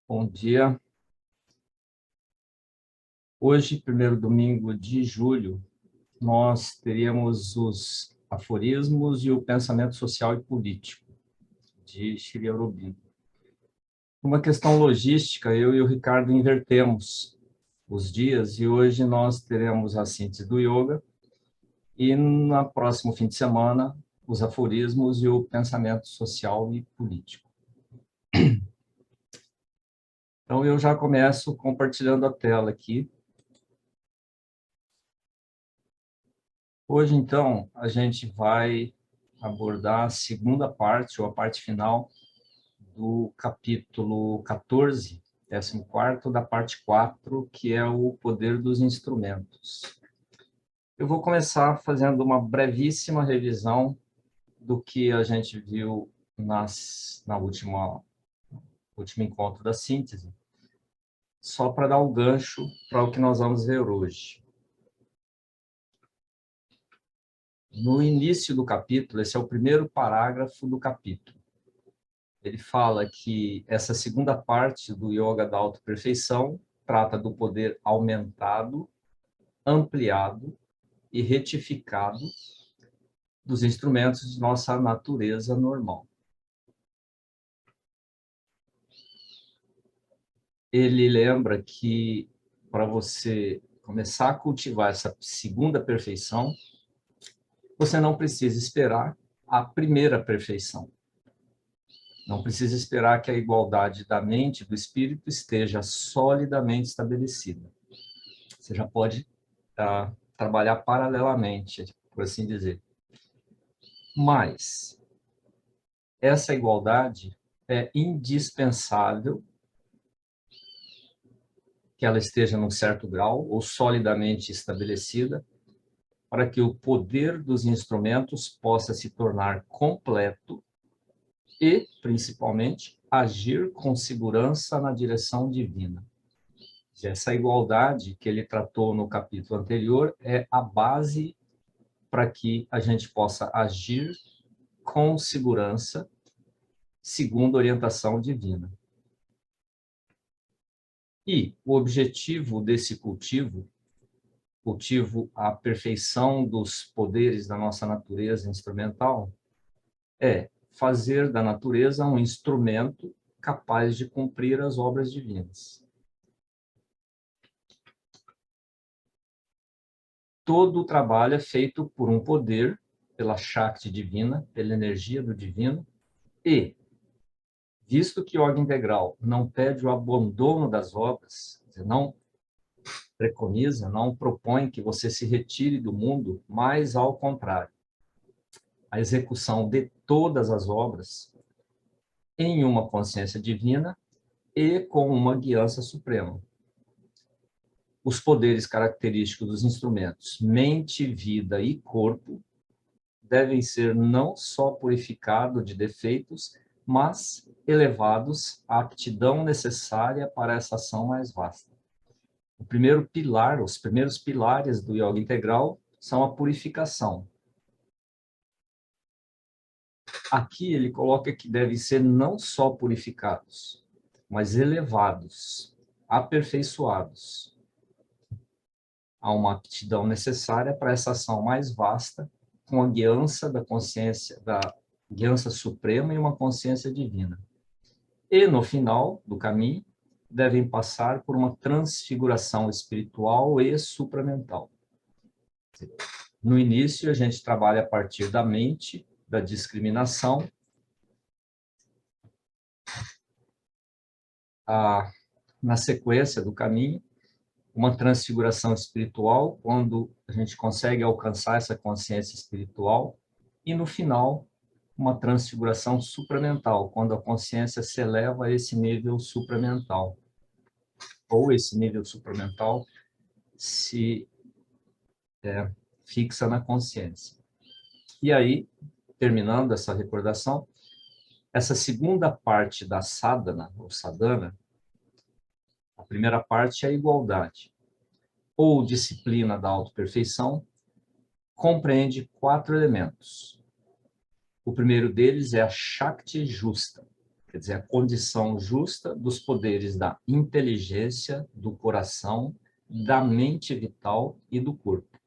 Bom dia. Hoje, primeiro domingo de julho, nós teríamos os aforismos e o pensamento social e político, de Shri Aurobindo. Uma questão logística, eu e o Ricardo invertemos os dias e hoje nós teremos a síntese do yoga e no próximo fim de semana os aforismos e o pensamento social e político. Então eu já começo compartilhando a tela aqui. Hoje, então, a gente vai abordar a segunda parte, ou a parte final, do capítulo 14, 14º, da parte 4, que é o poder dos instrumentos. Eu vou começar fazendo uma brevíssima revisão do que a gente viu na último encontro da síntese, só para dar o gancho para o que nós vamos ver hoje. No início do capítulo, esse é o primeiro parágrafo do capítulo. Ele fala que essa segunda parte do Yoga da Autoperfeição trata do poder aumentado, ampliado e retificado dos instrumentos de nossa natureza normal. Ele lembra que para você começar a cultivar essa segunda perfeição, você não precisa esperar a primeira perfeição. Não precisa esperar que a igualdade da mente e do espírito esteja solidamente estabelecida. Você já pode trabalhar paralelamente, por assim dizer. Mas essa igualdade é indispensável que ela esteja num certo grau ou solidamente estabelecida para que o poder dos instrumentos possa se tornar completo e, principalmente, agir com segurança na direção divina. Essa igualdade que ele tratou no capítulo anterior é a base para que a gente possa agir com segurança, segundo a orientação divina. E o objetivo desse cultivo a perfeição dos poderes da nossa natureza instrumental, é fazer da natureza um instrumento capaz de cumprir as obras divinas. Todo o trabalho é feito por um poder, pela Shakti divina, pela energia do divino, e, visto que o Yoga Integral não pede o abandono das obras, não preconiza, não propõe que você se retire do mundo, mas, ao contrário, a execução de todas as obras em uma consciência divina e com uma guiança suprema. Os poderes característicos dos instrumentos, mente, vida e corpo, devem ser não só purificados de defeitos, mas elevados à aptidão necessária para essa ação mais vasta. O primeiro pilar, os primeiros pilares do yoga integral são a purificação. Aqui ele coloca que devem ser não só purificados, mas elevados, aperfeiçoados. Há uma aptidão necessária para essa ação mais vasta, com a guiança da consciência, da guiança suprema e uma consciência divina. E, no final do caminho, devem passar por uma transfiguração espiritual e supramental. No início, a gente trabalha a partir da mente, da discriminação, na sequência do caminho, uma transfiguração espiritual, quando a gente consegue alcançar essa consciência espiritual, e no final, uma transfiguração supramental, quando a consciência se eleva a esse nível supramental, ou esse nível supramental se fixa na consciência. E aí, terminando essa recordação, essa segunda parte da sadhana, ou sadhana, a primeira parte é a igualdade, ou disciplina da autoperfeição, compreende 4 elementos. O primeiro deles é a Shakti justa, quer dizer, a condição justa dos poderes da inteligência, do coração, da mente vital e do corpo.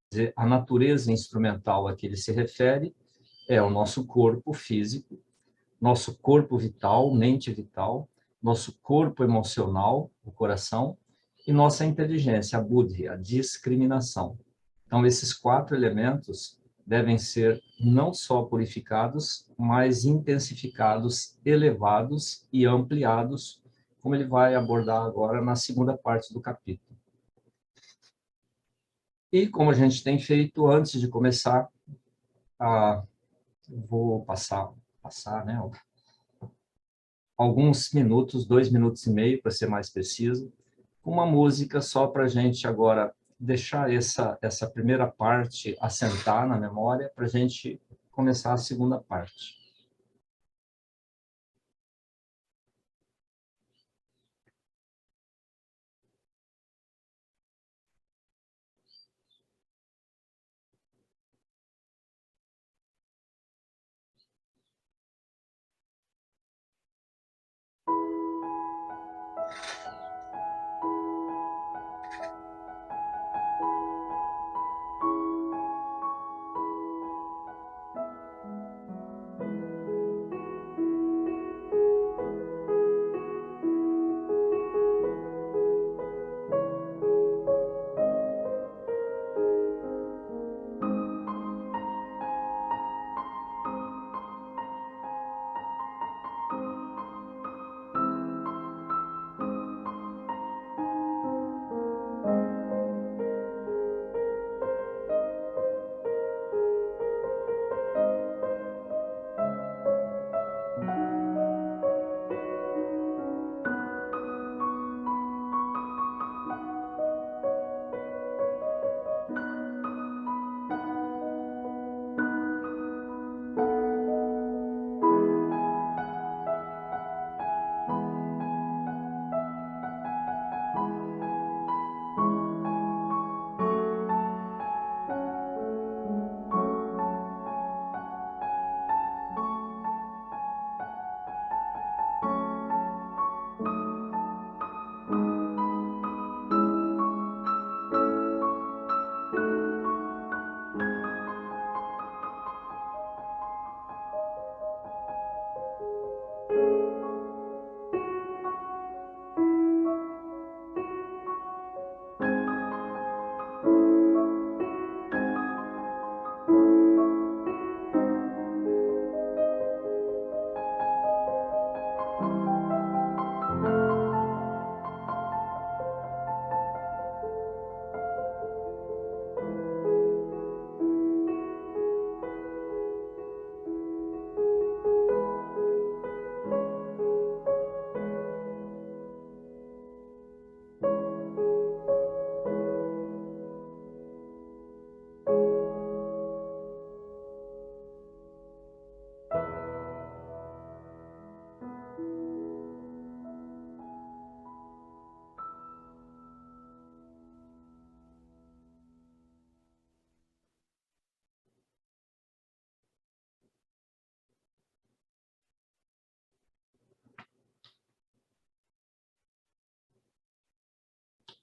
Quer dizer, a natureza instrumental a que ele se refere é o nosso corpo físico, nosso corpo vital, mente vital, nosso corpo emocional, o coração, e nossa inteligência, a buddhi, a discriminação. Então, esses 4 elementos devem ser não só purificados, mas intensificados, elevados e ampliados, como ele vai abordar agora na segunda parte do capítulo. E como a gente tem feito antes de começar, vou passar, né, alguns minutos, 2 minutos e meio, para ser mais preciso, uma música só para a gente agora deixar essa primeira parte assentar na memória, para a gente começar a segunda parte.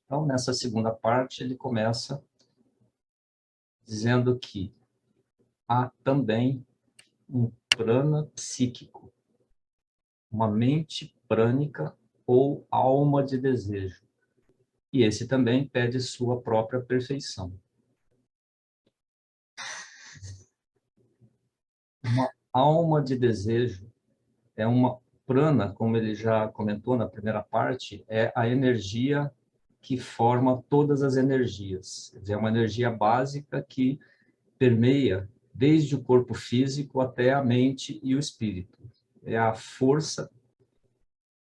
Então, nessa segunda parte, ele começa dizendo que há também um prana psíquico, uma mente prânica ou alma de desejo. E esse também pede sua própria perfeição. Uma alma de desejo é uma prana, como ele já comentou na primeira parte, é a energia que forma todas as energias. Quer dizer, é uma energia básica que permeia desde o corpo físico até a mente e o espírito. É a força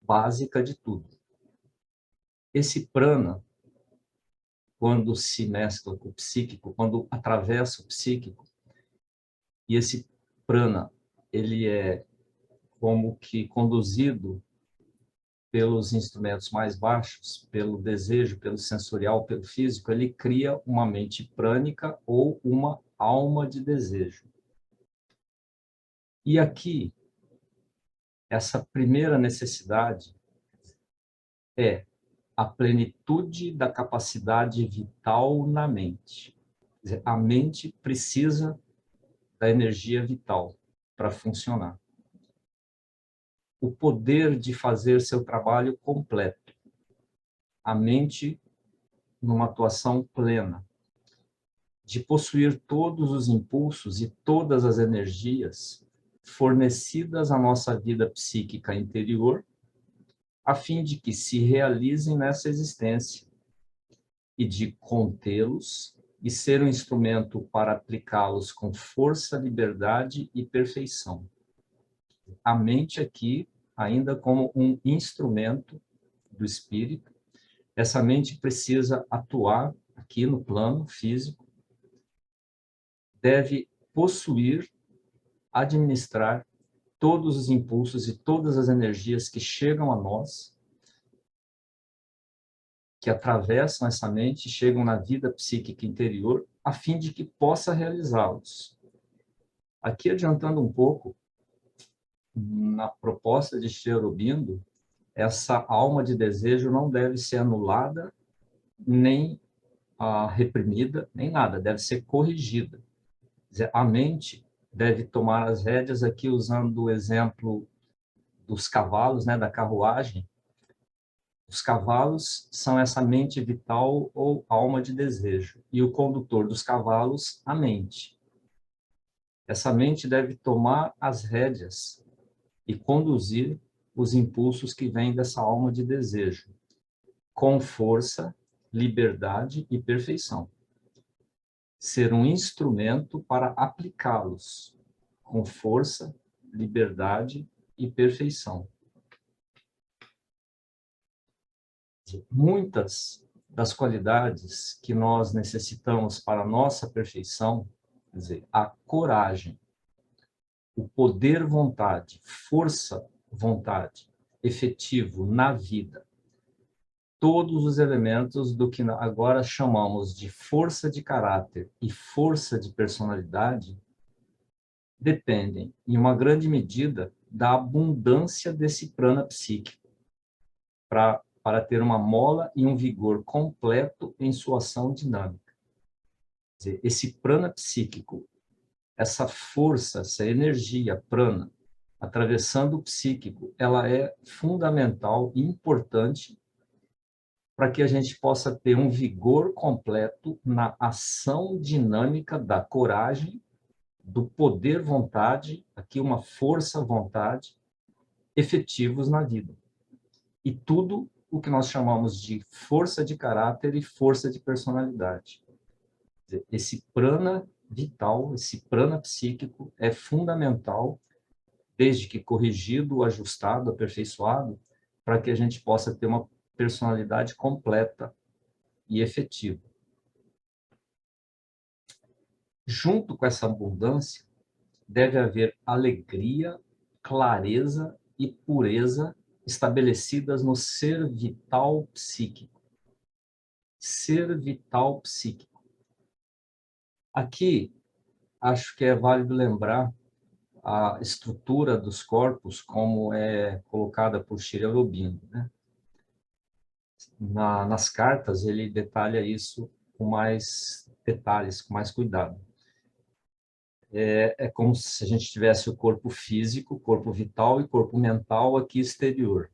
básica de tudo. Esse prana, quando se mescla com o psíquico, quando atravessa o psíquico, e esse prana, ele é como que conduzido pelos instrumentos mais baixos, pelo desejo, pelo sensorial, pelo físico, ele cria uma mente prânica ou uma alma de desejo. E aqui, Essa primeira necessidade é a plenitude da capacidade vital na mente. Quer dizer, a mente precisa da energia vital para funcionar. O poder de fazer seu trabalho completo. A mente numa atuação plena. De possuir todos os impulsos e todas as energias fornecidas à nossa vida psíquica interior, a fim de que se realizem nessa existência e de contê-los e ser um instrumento para aplicá-los com força, liberdade e perfeição. A mente aqui, ainda como um instrumento do espírito, essa mente precisa atuar aqui no plano físico, deve possuir, administrar todos os impulsos e todas as energias que chegam a nós, que atravessam essa mente, chegam na vida psíquica interior, a fim de que possa realizá-los. Aqui, adiantando um pouco, na proposta de Sri Aurobindo, essa alma de desejo não deve ser anulada, nem reprimida, nem nada, deve ser corrigida. Quer dizer, a mente deve tomar as rédeas, aqui usando o exemplo dos cavalos, né, da carruagem. Os cavalos são essa mente vital ou alma de desejo, e o condutor dos cavalos, a mente. Essa mente deve tomar as rédeas e conduzir os impulsos que vêm dessa alma de desejo, com força, liberdade e perfeição. Ser um instrumento para aplicá-los, com força, liberdade e perfeição. Muitas das qualidades que nós necessitamos para a nossa perfeição, quer dizer, a coragem, o poder vontade, força vontade, efetivo na vida, todos os elementos do que agora chamamos de força de caráter e força de personalidade dependem, em uma grande medida, da abundância desse prana psíquico, para ter uma mola e um vigor completo em sua ação dinâmica. Quer dizer, esse prana psíquico, essa força, essa energia prana, atravessando o psíquico, ela é fundamental e importante para que a gente possa ter um vigor completo na ação dinâmica da coragem, do poder vontade, aqui uma força vontade, efetivos na vida. E tudo o que nós chamamos de força de caráter e força de personalidade. Esse prana vital, esse prana psíquico é fundamental, desde que corrigido, ajustado, aperfeiçoado, para que a gente possa ter uma personalidade completa e efetiva. Junto com essa abundância, deve haver alegria, clareza e pureza estabelecidas no ser vital psíquico. Ser vital psíquico. Aqui, acho que é válido lembrar a estrutura dos corpos como é colocada por Sri Aurobindo, né? Nas cartas, ele detalha isso com mais detalhes, com mais cuidado. É como se a gente tivesse o corpo físico, corpo vital e corpo mental aqui exterior.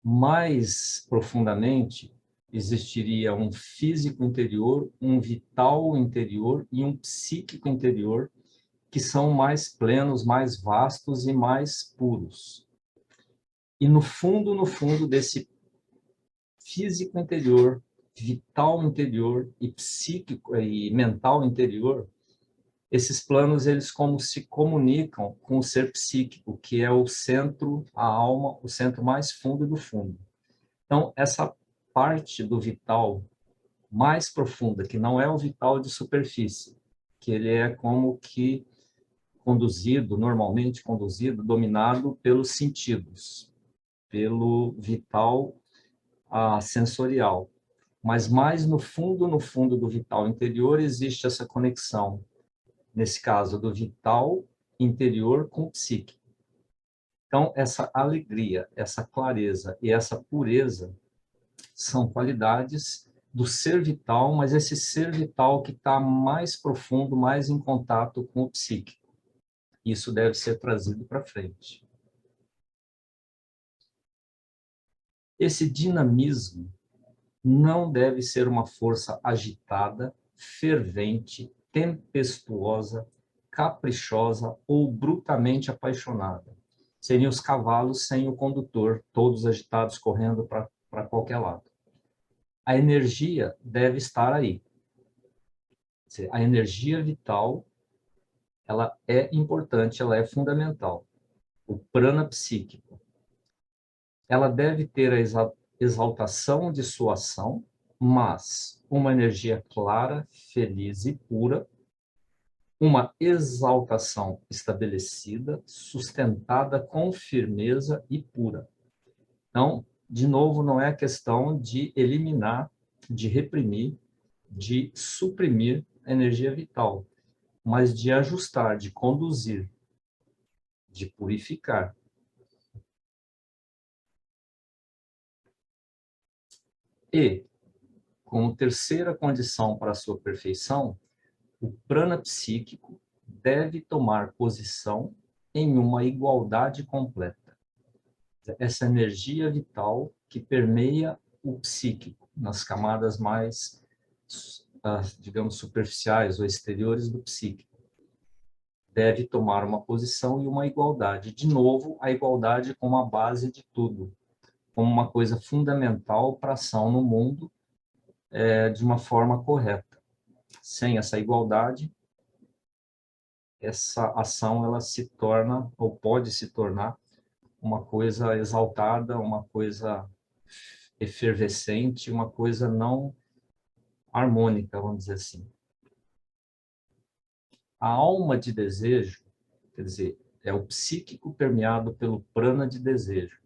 Mais profundamente, existiria um físico interior, um vital interior e um psíquico interior, que são mais plenos, mais vastos e mais puros. E no fundo desse físico interior, vital interior e psíquico e mental interior, esses planos, eles como se comunicam com o ser psíquico, que é o centro, a alma, o centro mais fundo do fundo. Então, essa parte do vital mais profunda, que não é o vital de superfície, que ele é como que conduzido, normalmente conduzido, dominado pelos sentidos, pelo vital sensorial. Mas mais no fundo do vital interior, existe essa conexão, nesse caso, do vital interior com o psíquico. Então, essa alegria, essa clareza e essa pureza são qualidades do ser vital, mas esse ser vital que está mais profundo, mais em contato com o psíquico. Isso deve ser trazido para frente. Esse dinamismo não deve ser uma força agitada, fervente, tempestuosa, caprichosa ou brutalmente apaixonada. Seriam os cavalos sem o condutor, todos agitados, correndo para qualquer lado. A energia deve estar aí. A energia vital, ela é importante, ela é fundamental. O prana psíquico. Ela deve ter a exaltação de sua ação, mas uma energia clara, feliz e pura, uma exaltação estabelecida, sustentada com firmeza e pura. Então, de novo, não é questão de eliminar, de reprimir, de suprimir a energia vital, mas de ajustar, de conduzir, de purificar. E, como terceira condição para a sua perfeição, o prana psíquico deve tomar posição em uma igualdade completa. Essa energia vital que permeia o psíquico nas camadas mais, digamos, superficiais ou exteriores do psíquico. Deve tomar uma posição e uma igualdade. De novo, a igualdade como a base de tudo, como uma coisa fundamental para a ação no mundo de uma forma correta. Sem essa igualdade, essa ação ela se torna, ou pode se tornar, uma coisa exaltada, uma coisa efervescente, uma coisa não harmônica, vamos dizer assim. A alma de desejo, quer dizer, é o psíquico permeado pelo prana de desejo,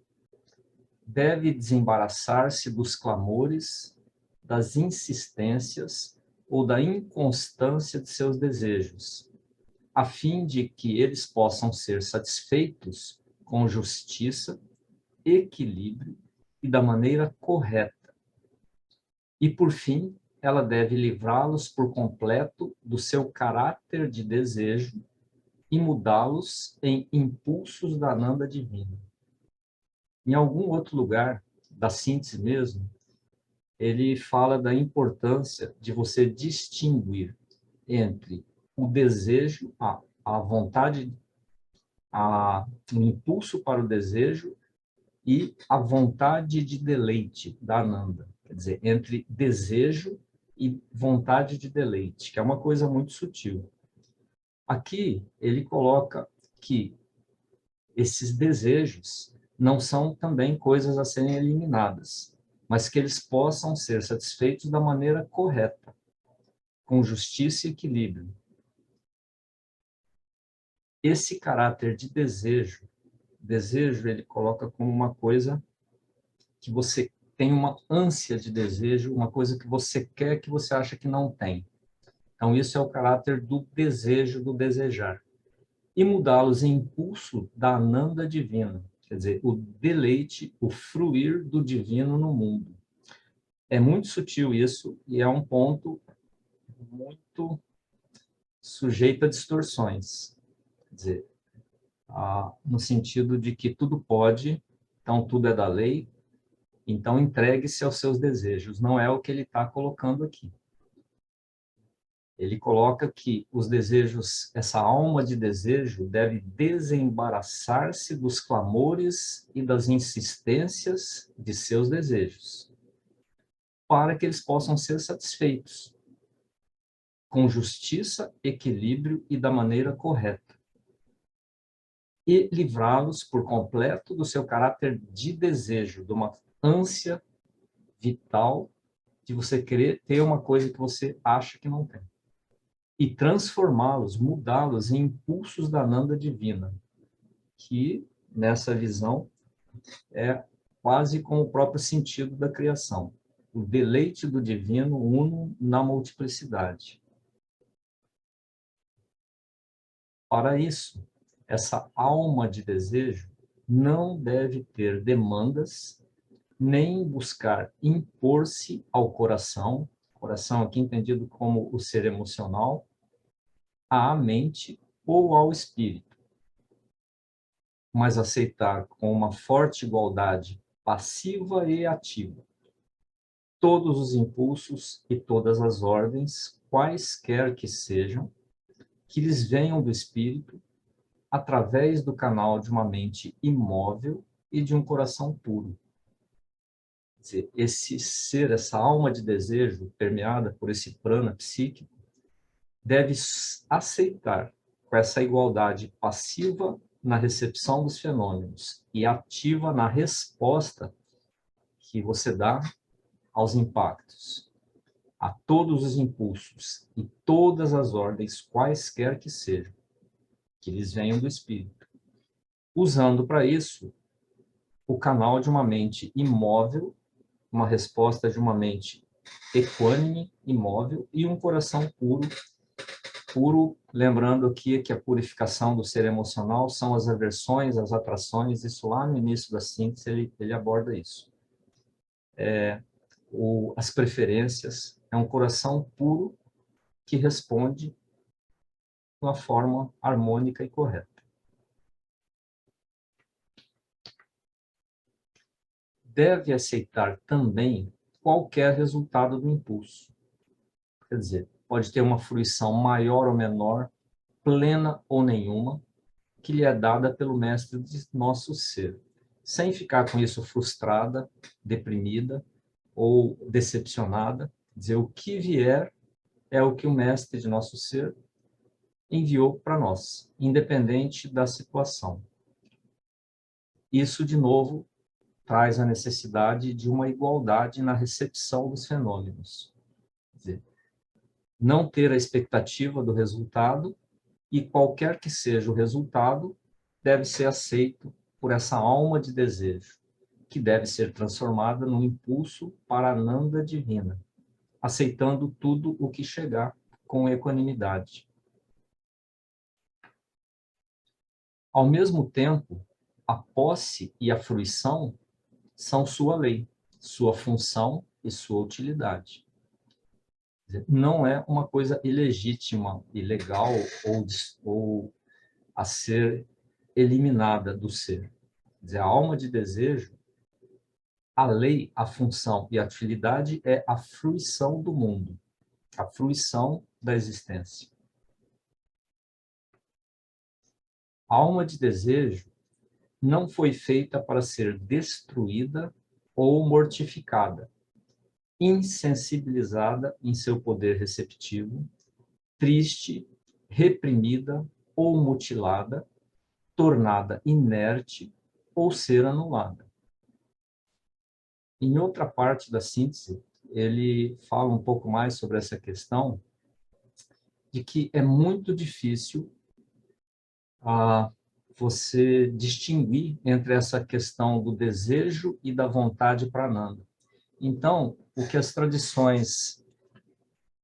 deve desembaraçar-se dos clamores, das insistências ou da inconstância de seus desejos, a fim de que eles possam ser satisfeitos com justiça, equilíbrio e da maneira correta. E, por fim, ela deve livrá-los por completo do seu caráter de desejo e mudá-los em impulsos da Ananda divina. Em algum outro lugar, da síntese mesmo, ele fala da importância de você distinguir entre o desejo, a vontade, o impulso para o desejo e a vontade de deleite da Ananda. Quer dizer, entre desejo e vontade de deleite, que é uma coisa muito sutil. Aqui, ele coloca que esses desejos não são também coisas a serem eliminadas, mas que eles possam ser satisfeitos da maneira correta, com justiça e equilíbrio. Esse caráter de desejo ele coloca como uma coisa que você tem uma ânsia de desejo, uma coisa que você quer que você acha que não tem. Então, isso é o caráter do desejo, do desejar. E mudá-los em impulso da Ananda divina, quer dizer, o deleite, o fruir do divino no mundo. É muito sutil isso e é um ponto muito sujeito a distorções. Quer dizer, no sentido de que tudo pode, então tudo é da lei, então entregue-se aos seus desejos. Não é o que ele está colocando aqui. Ele coloca que os desejos, essa alma de desejo deve desembaraçar-se dos clamores e das insistências de seus desejos, para que eles possam ser satisfeitos, com justiça, equilíbrio e da maneira correta, e livrá-los por completo do seu caráter de desejo, de uma ânsia vital de você querer ter uma coisa que você acha que não tem. E transformá-los, mudá-los em impulsos da Ananda divina, que, nessa visão, é quase com o próprio sentido da criação. O deleite do divino uno na multiplicidade. Para isso, essa alma de desejo, não deve ter demandas, nem buscar impor-se ao coração aqui entendido como o ser emocional, à mente ou ao espírito, mas aceitar com uma forte igualdade passiva e ativa todos os impulsos e todas as ordens, quaisquer que sejam, que lhes venham do espírito, através do canal de uma mente imóvel e de um coração puro. Quer dizer, esse ser, essa alma de desejo, permeada por esse prana psíquico, deve aceitar com essa igualdade passiva na recepção dos fenômenos e ativa na resposta que você dá aos impactos, a todos os impulsos e todas as ordens, quaisquer que sejam, que lhes venham do espírito, usando para isso o canal de uma mente imóvel, uma resposta de uma mente equânime, imóvel, e um coração puro, lembrando aqui que a purificação do ser emocional são as aversões, as atrações, isso lá no início da síntese ele aborda isso. As preferências, é um coração puro que responde de uma forma harmônica e correta. Deve aceitar também qualquer resultado do impulso. Quer dizer, pode ter uma fruição maior ou menor, plena ou nenhuma, que lhe é dada pelo mestre de nosso ser, sem ficar com isso frustrada, deprimida ou decepcionada. Quer dizer, o que vier é o que o mestre de nosso ser enviou para nós, independente da situação. Isso, de novo, traz a necessidade de uma igualdade na recepção dos fenômenos. Quer dizer, não ter a expectativa do resultado, e qualquer que seja o resultado, deve ser aceito por essa alma de desejo, que deve ser transformada num impulso para a Ananda divina, aceitando tudo o que chegar com equanimidade. Ao mesmo tempo, a posse e a fruição são sua lei, sua função e sua utilidade. Não é uma coisa ilegítima, ilegal ou a ser eliminada do ser. Quer dizer, a alma de desejo, a lei, a função e a utilidade é a fruição do mundo, a fruição da existência. A alma de desejo não foi feita para ser destruída ou mortificada, insensibilizada em seu poder receptivo, triste, reprimida ou mutilada, tornada inerte ou ser anulada. Em outra parte da síntese, ele fala um pouco mais sobre essa questão de que é muito difícil você distinguir entre essa questão do desejo e da vontade prananda. Então, o que as tradições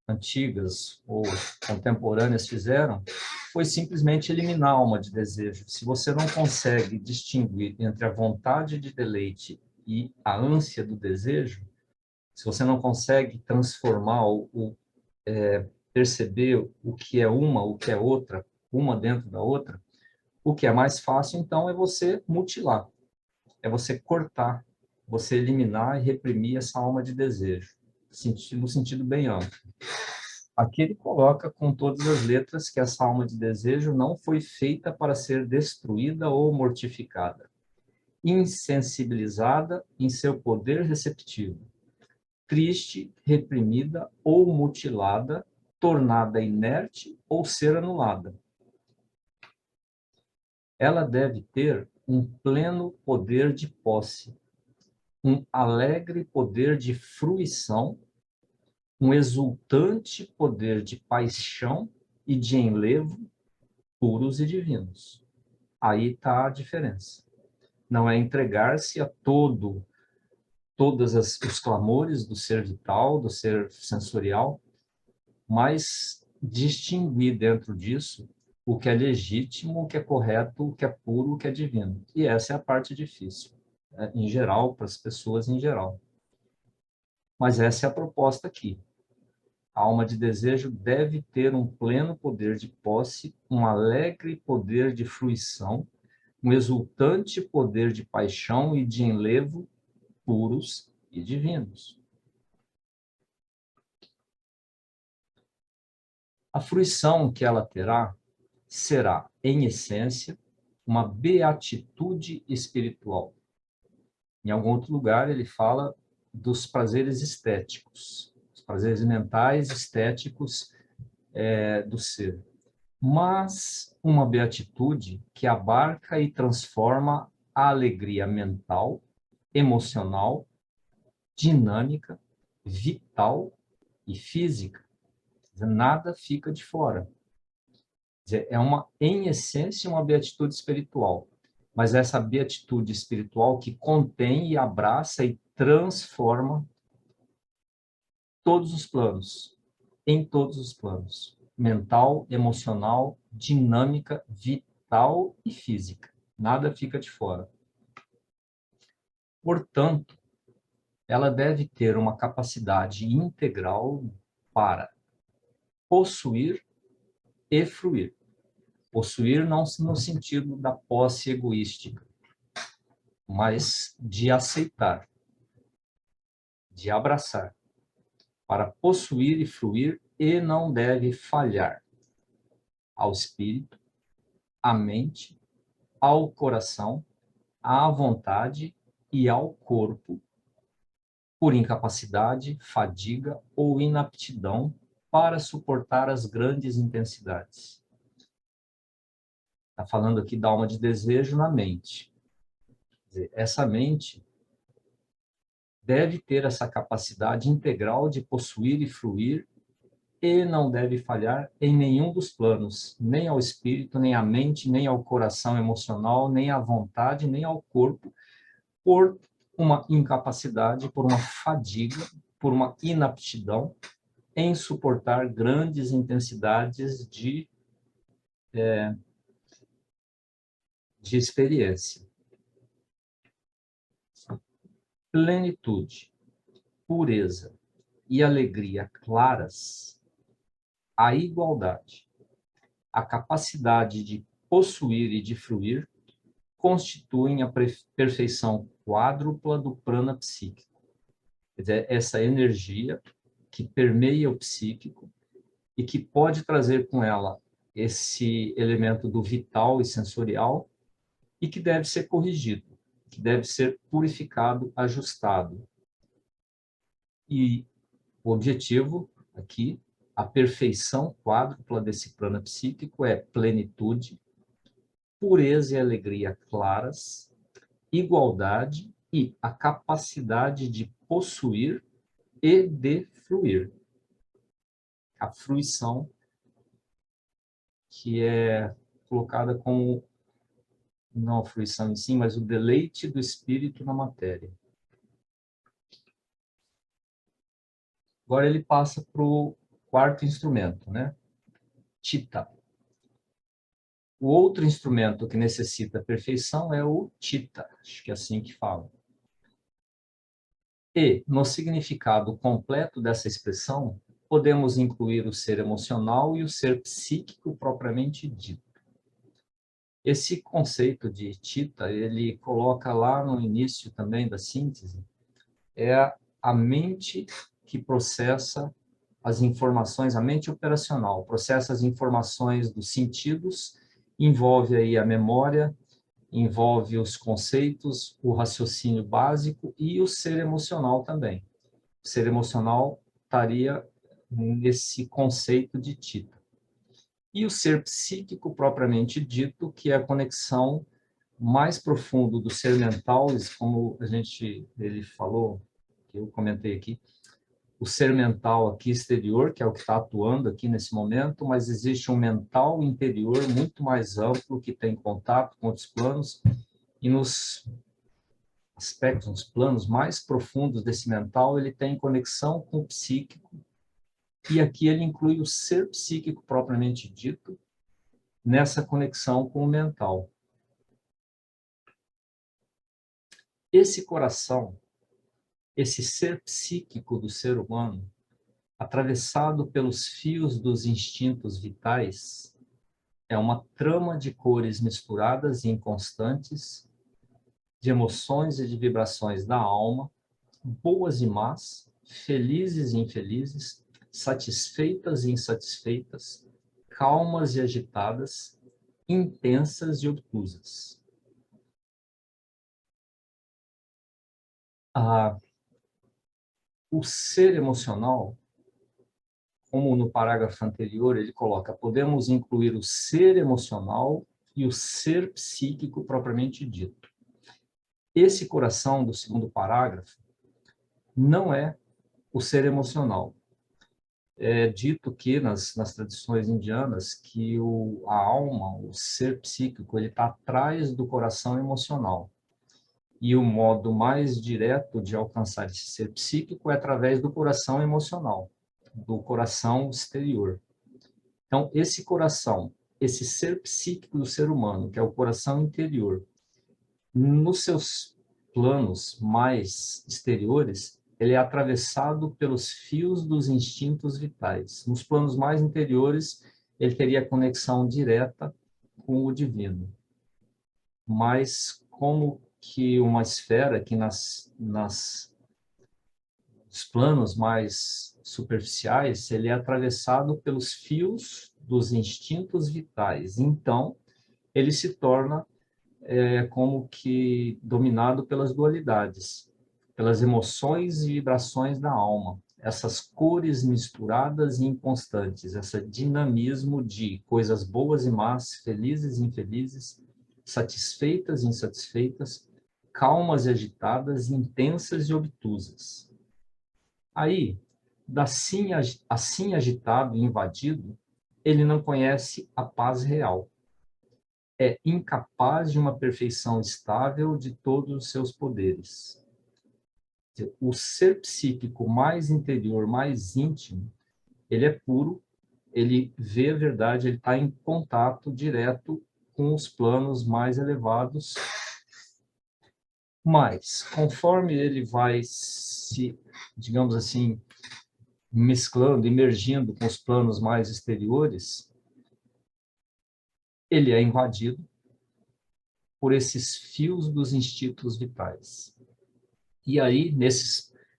antigas ou contemporâneas fizeram foi simplesmente eliminar a alma de desejo. Se você não consegue distinguir entre a vontade de deleite e a ânsia do desejo, se você não consegue transformar ou perceber o que é uma, o que é outra, uma dentro da outra, o que é mais fácil, então, é você mutilar, é você cortar, você eliminar e reprimir essa alma de desejo, no sentido bem amplo. Aqui ele coloca com todas as letras que essa alma de desejo não foi feita para ser destruída ou mortificada, insensibilizada em seu poder receptivo, triste, reprimida ou mutilada, tornada inerte ou ser anulada. Ela deve ter um pleno poder de posse, um alegre poder de fruição, um exultante poder de paixão e de enlevo puros e divinos. Aí está a diferença. Não é entregar-se a todos os clamores do ser vital, do ser sensorial, mas distinguir dentro disso o que é legítimo, o que é correto, o que é puro, o que é divino. E essa é a parte difícil, né? Em geral, para as pessoas em geral. Mas essa é a proposta aqui. A alma de desejo deve ter um pleno poder de posse, um alegre poder de fruição, um exultante poder de paixão e de enlevo puros e divinos. A fruição que ela terá será, em essência, uma beatitude espiritual. Em algum outro lugar, ele fala dos prazeres estéticos, os prazeres mentais estéticos do ser. Mas uma beatitude que abarca e transforma a alegria mental, emocional, dinâmica, vital e física. Nada fica de fora. É em essência, uma beatitude espiritual. Mas essa beatitude espiritual que contém e abraça e transforma todos os planos, em todos os planos. Mental, emocional, dinâmica, vital e física. Nada fica de fora. Portanto, ela deve ter uma capacidade integral para possuir e fruir. Possuir não no sentido da posse egoística, mas de aceitar, de abraçar, para possuir e fruir, e não deve falhar ao espírito, à mente, ao coração, à vontade e ao corpo, por incapacidade, fadiga ou inaptidão para suportar as grandes intensidades. Está falando aqui da alma de desejo na mente. Quer dizer, essa mente deve ter essa capacidade integral de possuir e fruir e não deve falhar em nenhum dos planos, nem ao espírito, nem à mente, nem ao coração emocional, nem à vontade, nem ao corpo, por uma incapacidade, por uma fadiga, por uma inaptidão em suportar grandes intensidades de experiência. Plenitude, pureza e alegria claras, a igualdade, a capacidade de possuir e de fruir, constituem a perfeição quádrupla do prana psíquico. Quer dizer, essa energia que permeia o psíquico e que pode trazer com ela esse elemento do vital e sensorial e que deve ser corrigido, que deve ser purificado, ajustado. E o objetivo aqui, a perfeição quádrupla desse plano psíquico é plenitude, pureza e alegria claras, igualdade e a capacidade de possuir e de fruir. A fruição, que é colocada como, não a fruição em si, mas o deleite do espírito na matéria. Agora ele passa para o quarto instrumento, né? Chitta. O outro instrumento que necessita perfeição é o chitta, acho que é assim que fala. E, no significado completo dessa expressão, podemos incluir o ser emocional e o ser psíquico propriamente dito. Esse conceito de chitta, ele coloca lá no início também da síntese, é a mente que processa as informações, a mente operacional, processa as informações dos sentidos, envolve aí a memória, envolve os conceitos, o raciocínio básico e o ser emocional também. O ser emocional estaria nesse conceito de chitta. E o ser psíquico propriamente dito, que é a conexão mais profunda do ser mental, como ele falou, que eu comentei aqui, o ser mental aqui exterior, que é o que está atuando aqui nesse momento, mas existe um mental interior muito mais amplo, que tem contato com outros planos, e nos aspectos, nos planos mais profundos desse mental, ele tem conexão com o psíquico, e aqui ele inclui o ser psíquico propriamente dito, nessa conexão com o mental. Esse coração, esse ser psíquico do ser humano, atravessado pelos fios dos instintos vitais, é uma trama de cores misturadas e inconstantes, de emoções e de vibrações da alma, boas e más, felizes e infelizes, satisfeitas e insatisfeitas, calmas e agitadas, intensas e obtusas. O ser emocional, como no parágrafo anterior ele coloca, podemos incluir o ser emocional e o ser psíquico propriamente dito. Esse coração do segundo parágrafo não é o ser emocional. É dito que nas tradições indianas que a alma, o ser psíquico, ele está atrás do coração emocional. E o modo mais direto de alcançar esse ser psíquico é através do coração emocional, do coração exterior. Então, esse coração, esse ser psíquico do ser humano, que é o coração interior, nos seus planos mais exteriores, ele é atravessado pelos fios dos instintos vitais. Nos planos mais interiores, ele teria conexão direta com o divino. Mas como que uma esfera que nos planos mais superficiais, ele é atravessado pelos fios dos instintos vitais. Então, ele se torna como que dominado pelas dualidades, pelas emoções e vibrações da alma. Essas cores misturadas e inconstantes, esse dinamismo de coisas boas e más, felizes e infelizes, satisfeitas e insatisfeitas, calmas e agitadas, intensas e obtusas. Aí, assim agitado e invadido, ele não conhece a paz real. É incapaz de uma perfeição estável de todos os seus poderes. O ser psíquico mais interior, mais íntimo, ele é puro, ele vê a verdade, ele está em contato direto com os planos mais elevados, mas conforme ele vai se, digamos assim, mesclando, emergindo com os planos mais exteriores, ele é invadido por esses fios dos instintos vitais. E aí,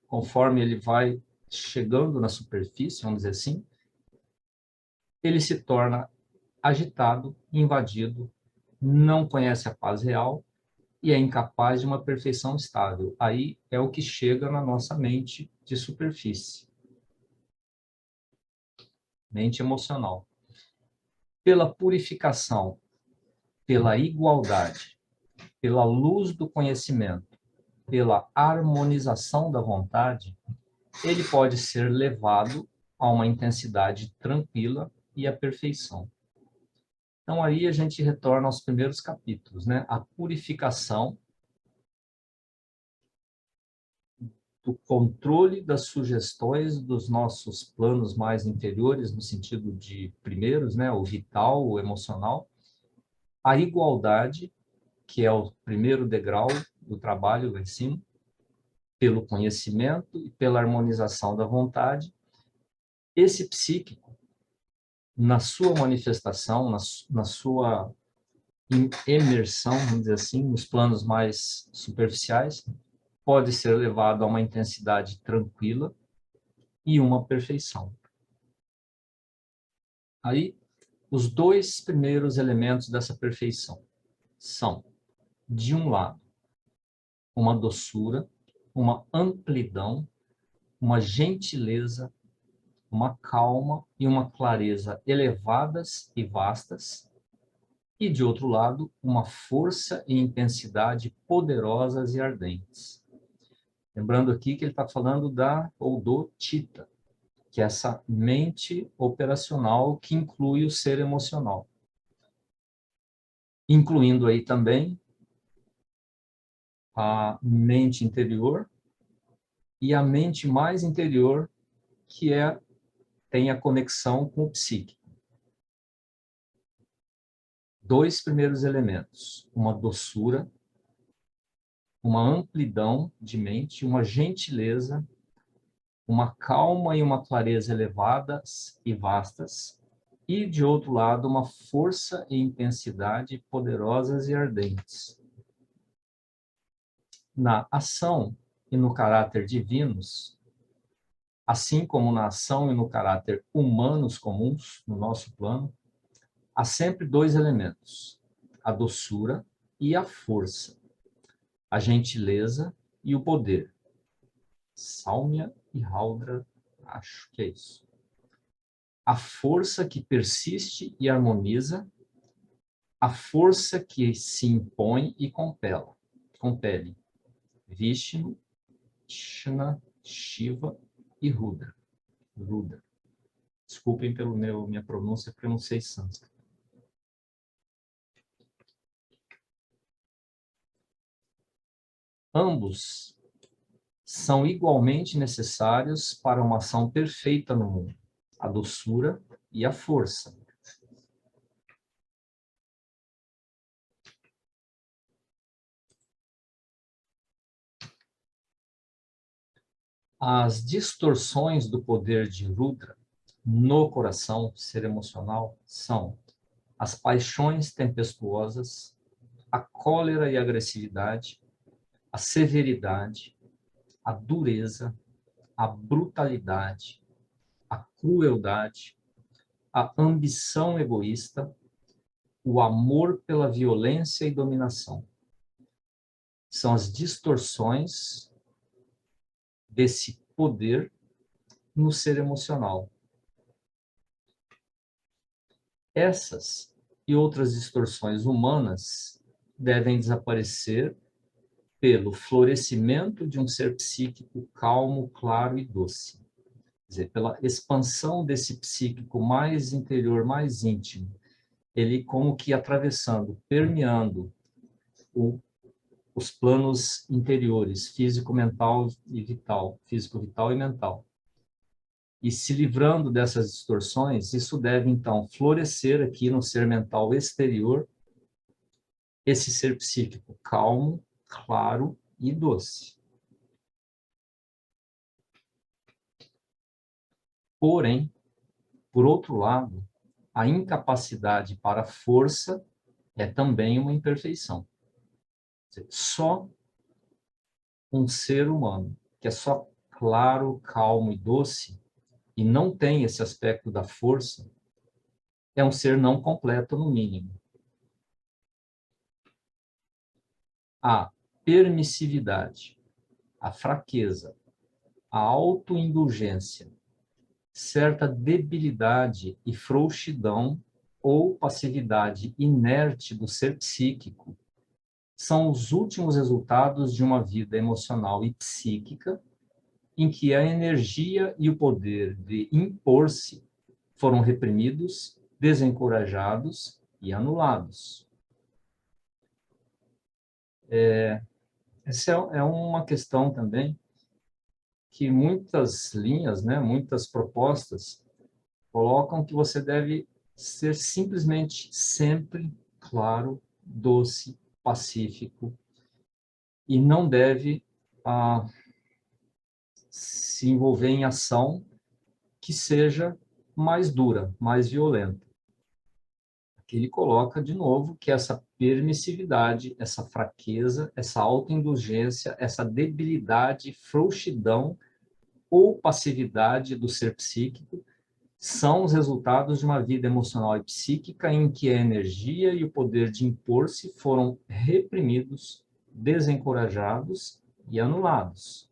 conforme ele vai chegando na superfície, vamos dizer assim, ele se torna agitado, invadido, não conhece a paz real e é incapaz de uma perfeição estável. Aí é o que chega na nossa mente de superfície, mente emocional. Pela purificação, pela igualdade, pela luz do conhecimento, pela harmonização da vontade, ele pode ser levado a uma intensidade tranquila e à perfeição. Então, aí a gente retorna aos primeiros capítulos, né? A purificação do controle das sugestões dos nossos planos mais interiores, no sentido de primeiros, né? O vital, o emocional. A igualdade, que é o primeiro degrau do trabalho lá em cima, pelo conhecimento e pela harmonização da vontade. Esse psíquico, na sua manifestação, na sua imersão, vamos dizer assim, nos planos mais superficiais, pode ser levado a uma intensidade tranquila e uma perfeição. Aí, os dois primeiros elementos dessa perfeição são, de um lado, uma doçura, uma amplidão, uma gentileza, uma calma e uma clareza elevadas e vastas, e, de outro lado, uma força e intensidade poderosas e ardentes. Lembrando aqui que ele está falando do Chitta, que é essa mente operacional que inclui o ser emocional. Incluindo aí também a mente interior e a mente mais interior, que tem a conexão com o psíquico. dois primeiros elementos, uma doçura, uma amplidão de mente, uma gentileza, uma calma e uma clareza elevadas e vastas, e, de outro lado, uma força e intensidade poderosas e ardentes. Na ação e no caráter divinos, assim como na ação e no caráter humanos comuns, no nosso plano, há sempre dois elementos, a doçura e a força, a gentileza e o poder. Sálmia e Haldra, acho que é isso. A força que persiste e harmoniza, a força que se impõe e compele. Vishnu, Krishna, Shiva e Rudra. Desculpem pela minha pronúncia, porque eu não sei sânscrito. Ambos são igualmente necessários para uma ação perfeita no mundo, a doçura e a força. As distorções do poder de Rudra no coração, ser emocional, são as paixões tempestuosas, a cólera e a agressividade, a severidade, a dureza, a brutalidade, a crueldade, a ambição egoísta, o amor pela violência e dominação. São as distorções desse poder no ser emocional. Essas e outras distorções humanas devem desaparecer pelo florescimento de um ser psíquico calmo, claro e doce. Quer dizer, pela expansão desse psíquico mais interior, mais íntimo. Ele como que atravessando, permeando os planos interiores, físico, mental e vital, físico, vital e mental. E se livrando dessas distorções, isso deve então florescer aqui no ser mental exterior, esse ser psíquico calmo, claro e doce. Porém, por outro lado, a incapacidade para a força é também uma imperfeição. Só um ser humano que é só claro, calmo e doce e não tem esse aspecto da força é um ser não completo no mínimo. A permissividade, a fraqueza, a autoindulgência, certa debilidade e frouxidão ou passividade inerte do ser psíquico são os últimos resultados de uma vida emocional e psíquica em que a energia e o poder de impor-se foram reprimidos, desencorajados e anulados. Essa é uma questão também que muitas linhas, né, muitas propostas colocam que você deve ser simplesmente sempre claro, doce, pacífico e não deve se envolver em ação que seja mais dura, mais violenta. Aqui ele coloca de novo que essa permissividade, essa fraqueza, essa autoindulgência, essa debilidade, frouxidão ou passividade do ser psíquico são os resultados de uma vida emocional e psíquica em que a energia e o poder de impor-se foram reprimidos, desencorajados e anulados.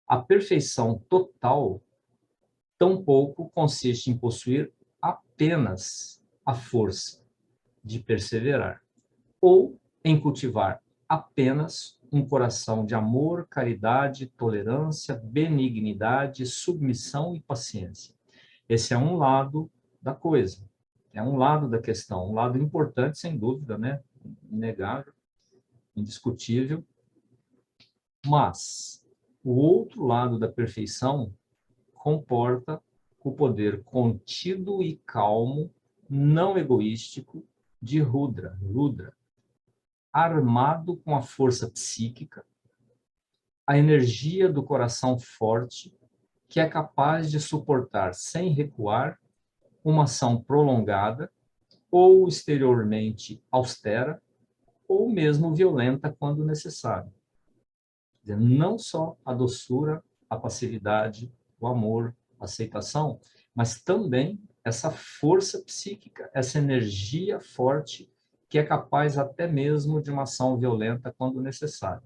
A perfeição total tampouco consiste em possuir apenas a força de perseverar, ou em cultivar apenas um coração de amor, caridade, tolerância, benignidade, submissão e paciência. Esse é um lado da coisa, é um lado da questão, um lado importante, sem dúvida, né? Inegável, indiscutível. Mas o outro lado da perfeição comporta o poder contido e calmo, não egoístico, de Rudra, armado com a força psíquica, a energia do coração forte, que é capaz de suportar sem recuar uma ação prolongada ou exteriormente austera ou mesmo violenta quando necessário. Quer dizer, não só a doçura, a passividade, o amor, a aceitação, mas também essa força psíquica, essa energia forte que é capaz até mesmo de uma ação violenta quando necessário.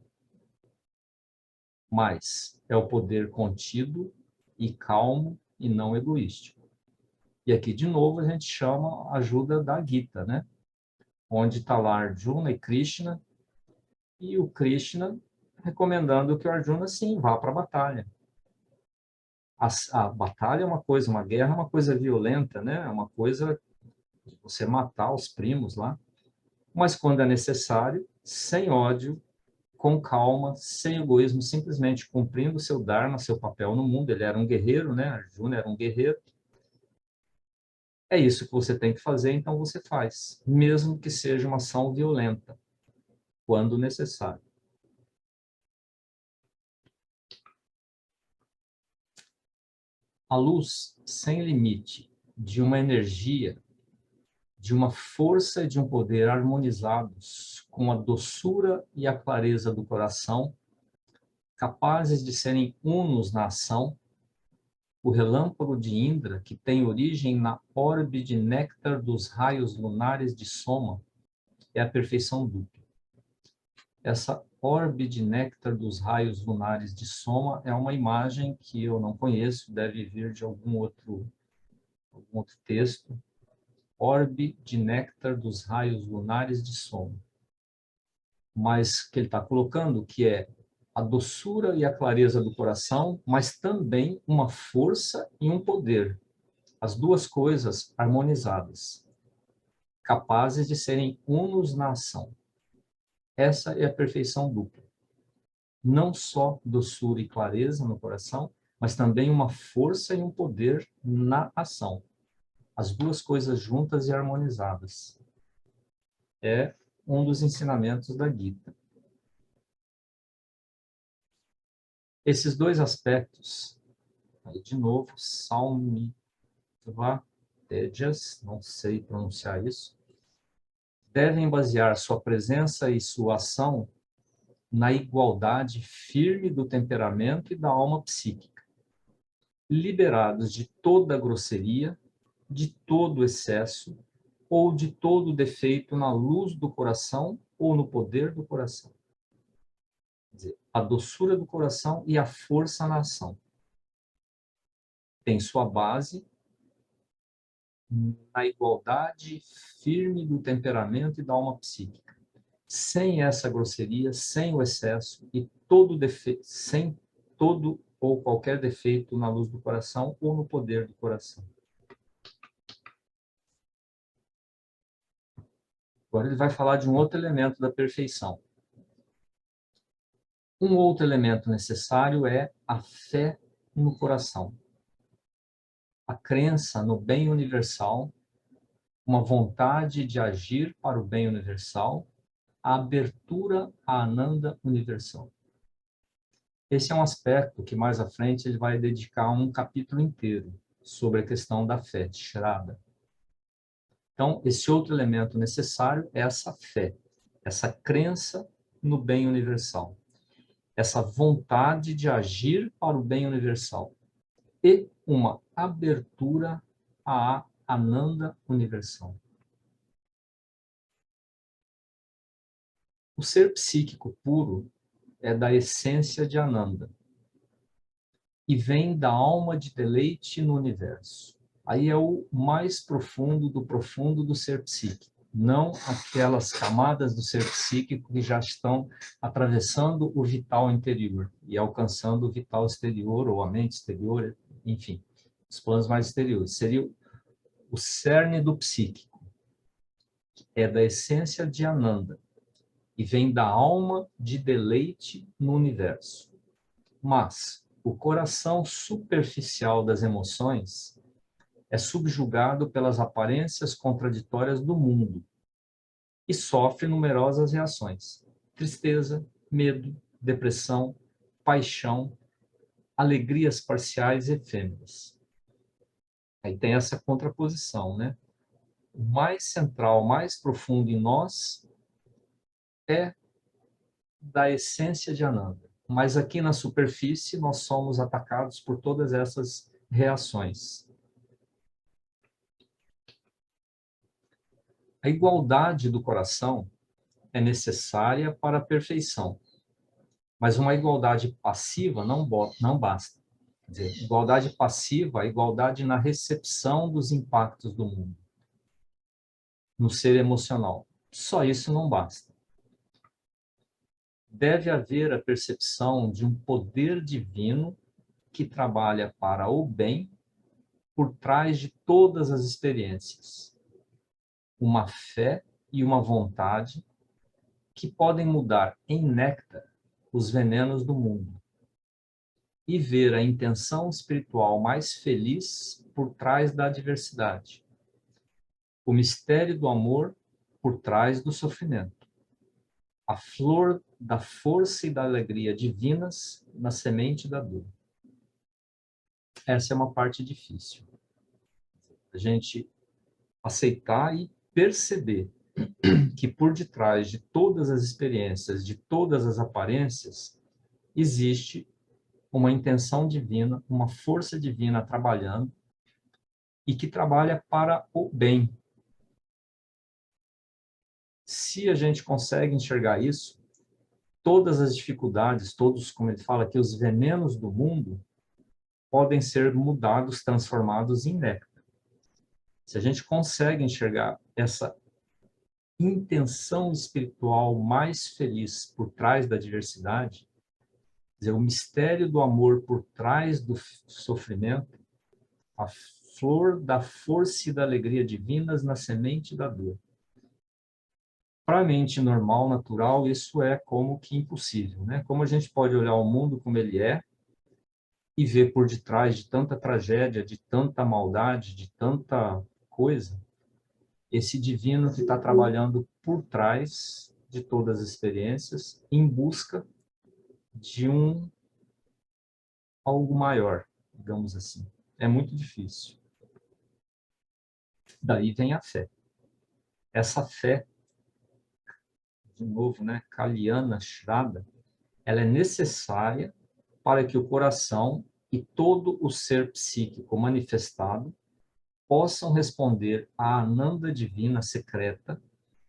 Mas é o poder contido e calmo e não egoístico. E aqui, de novo, a gente chama a ajuda da Gita, né? Onde está lá Arjuna e Krishna, e o Krishna recomendando que o Arjuna, sim, vá para a batalha. A batalha é uma coisa, uma guerra é uma coisa violenta, né? É uma coisa de você matar os primos lá. Mas quando é necessário, sem ódio, com calma, sem egoísmo, simplesmente cumprindo seu dharma, seu papel no mundo. Ele era um guerreiro, né? Arjuna era um guerreiro. É isso que você tem que fazer, então você faz, mesmo que seja uma ação violenta, quando necessário. A luz sem limite de uma energia, de uma força e de um poder harmonizados com a doçura e a clareza do coração, capazes de serem unos na ação, o relâmpago de Indra, que tem origem na orbe de néctar dos raios lunares de Soma, é a perfeição dupla. Essa orbe de néctar dos raios lunares de Soma é uma imagem que eu não conheço, deve vir de algum outro texto. Orbe de néctar dos raios lunares de Soma. Mas que ele está colocando que é a doçura e a clareza do coração, mas também uma força e um poder. As duas coisas harmonizadas, capazes de serem unos na ação. Essa é a perfeição dupla. Não só doçura e clareza no coração, mas também uma força e um poder na ação. As duas coisas juntas e harmonizadas. É um dos ensinamentos da Gita. Esses dois aspectos, aí de novo, Saumitva Tejas, não sei pronunciar isso, devem basear sua presença e sua ação na igualdade firme do temperamento e da alma psíquica, liberados de toda grosseria, de todo excesso ou de todo defeito na luz do coração ou no poder do coração. Quer dizer, a doçura do coração e a força na ação. Tem sua base na igualdade firme do temperamento e da alma psíquica. Sem essa grosseria, sem o excesso e todo defeito, sem todo ou qualquer defeito na luz do coração ou no poder do coração. Agora ele vai falar de um outro elemento da perfeição. Um outro elemento necessário é a fé no coração. A crença no bem universal, uma vontade de agir para o bem universal, a abertura à Ananda universal. Esse é um aspecto que mais à frente ele vai dedicar um capítulo inteiro sobre a questão da fé, de Shraddha. Então, esse outro elemento necessário é essa fé, essa crença no bem universal, essa vontade de agir para o bem universal e uma abertura à Ananda universal. O ser psíquico puro é da essência de Ananda e vem da alma de deleite no universo. Aí é o mais profundo do ser psíquico, não aquelas camadas do ser psíquico que já estão atravessando o vital interior e alcançando o vital exterior ou a mente exterior, enfim, os planos mais exteriores. Seria o cerne do psíquico, que é da essência de Ananda e vem da alma de deleite no universo. Mas o coração superficial das emoções é subjugado pelas aparências contraditórias do mundo e sofre numerosas reações: tristeza, medo, depressão, paixão, alegrias parciais e efêmeras. Aí tem essa contraposição, né? O mais central, mais profundo em nós é da essência de Ananda. Mas aqui na superfície nós somos atacados por todas essas reações. A igualdade do coração é necessária para a perfeição, mas uma igualdade passiva não basta. Quer dizer, igualdade passiva é igualdade na recepção dos impactos do mundo, no ser emocional. Só isso não basta. Deve haver a percepção de um poder divino que trabalha para o bem por trás de todas as experiências. Uma fé e uma vontade que podem mudar em néctar os venenos do mundo e ver a intenção espiritual mais feliz por trás da adversidade. O mistério do amor por trás do sofrimento. A flor da força e da alegria divinas na semente da dor. Essa é uma parte difícil. A gente aceitar e perceber que por detrás de todas as experiências, de todas as aparências, existe uma intenção divina, uma força divina trabalhando e que trabalha para o bem. Se a gente consegue enxergar isso, todas as dificuldades, todos, como ele fala aqui, os venenos do mundo, podem ser mudados, transformados em néctar. Se a gente consegue enxergar essa intenção espiritual mais feliz por trás da adversidade, quer dizer, o mistério do amor por trás do sofrimento, a flor da força e da alegria divinas na semente da dor. Para a mente normal, natural, isso é como que impossível, né? Como a gente pode olhar o mundo como ele é e ver por detrás de tanta tragédia, de tanta maldade, de tanta coisa, esse divino que está trabalhando por trás de todas as experiências em busca de algo maior, digamos assim. É muito difícil. Daí vem a fé. Essa fé, de novo, né, Kalyana Shraddha, ela é necessária para que o coração e todo o ser psíquico manifestado possam responder à Ananda divina secreta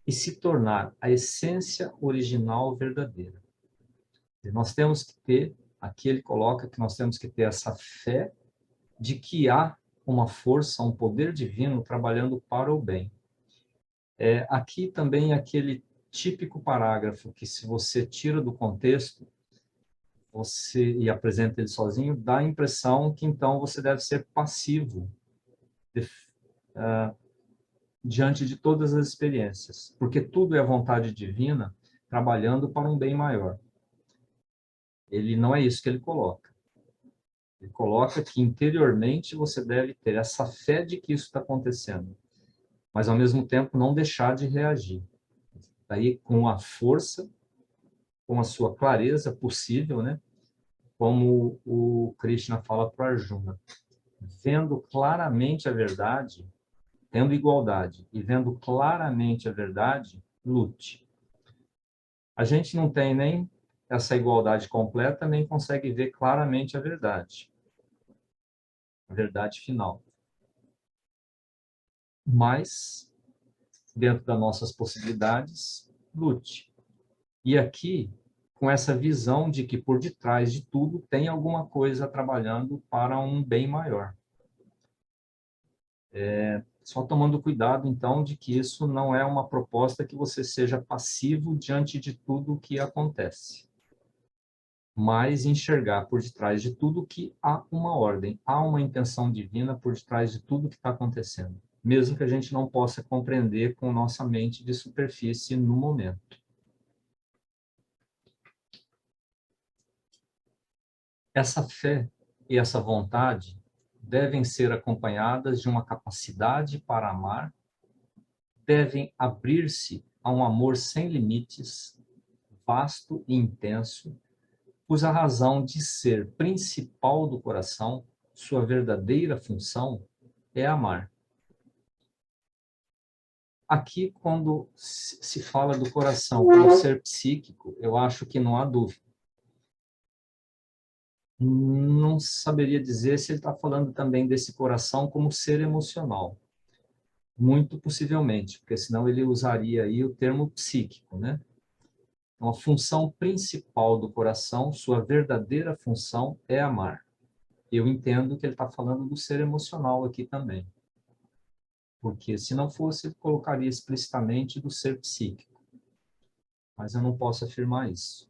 e se tornar a essência original verdadeira. E nós temos que ter, aqui ele coloca que nós temos que ter essa fé de que há uma força, um poder divino trabalhando para o bem. Aqui também aquele típico parágrafo que, se você tira do contexto e apresenta ele sozinho, dá a impressão que então você deve ser passivo diante de todas as experiências, porque tudo é a vontade divina trabalhando para um bem maior. Ele não é isso que ele coloca. Ele coloca que interiormente você deve ter essa fé de que isso está acontecendo, mas ao mesmo tempo não deixar de reagir. Daí, com a força, com a sua clareza possível, né? Como o Krishna fala para Arjuna, vendo claramente a verdade, tendo igualdade e vendo claramente a verdade, lute. A gente não tem nem essa igualdade completa, nem consegue ver claramente a verdade final. Mas, dentro das nossas possibilidades, lute. E aqui, com essa visão de que por detrás de tudo tem alguma coisa trabalhando para um bem maior. Só tomando cuidado, então, de que isso não é uma proposta que você seja passivo diante de tudo o que acontece, mas enxergar por detrás de tudo que há uma ordem, há uma intenção divina por detrás de tudo que está acontecendo, mesmo que a gente não possa compreender com nossa mente de superfície no momento. Essa fé e essa vontade devem ser acompanhadas de uma capacidade para amar, devem abrir-se a um amor sem limites, vasto e intenso, cuja razão de ser principal do coração, sua verdadeira função, é amar. Aqui, quando se fala do coração como ser psíquico, eu acho que não há dúvida. Não saberia dizer se ele está falando também desse coração como ser emocional. Muito possivelmente, porque senão ele usaria aí o termo psíquico, né? Então, a função principal do coração, sua verdadeira função, é amar. Eu entendo que ele está falando do ser emocional aqui também. Porque se não fosse, ele colocaria explicitamente do ser psíquico. Mas eu não posso afirmar isso.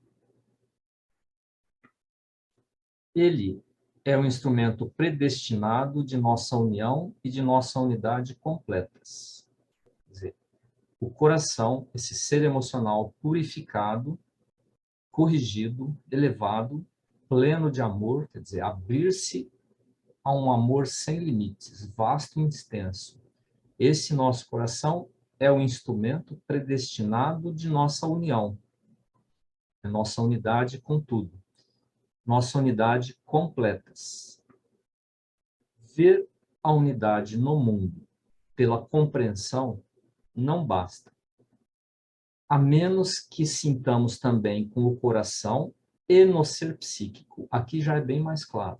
Ele é um instrumento predestinado de nossa união e de nossa unidade completas. Quer dizer, o coração, esse ser emocional purificado, corrigido, elevado, pleno de amor, quer dizer, abrir-se a um amor sem limites, vasto e extenso. Esse nosso coração é o instrumento predestinado de nossa união, de nossa unidade com tudo, nossa unidade completas. Ver a unidade no mundo pela compreensão não basta, a menos que sintamos também com o coração e no ser psíquico. Aqui já é bem mais claro.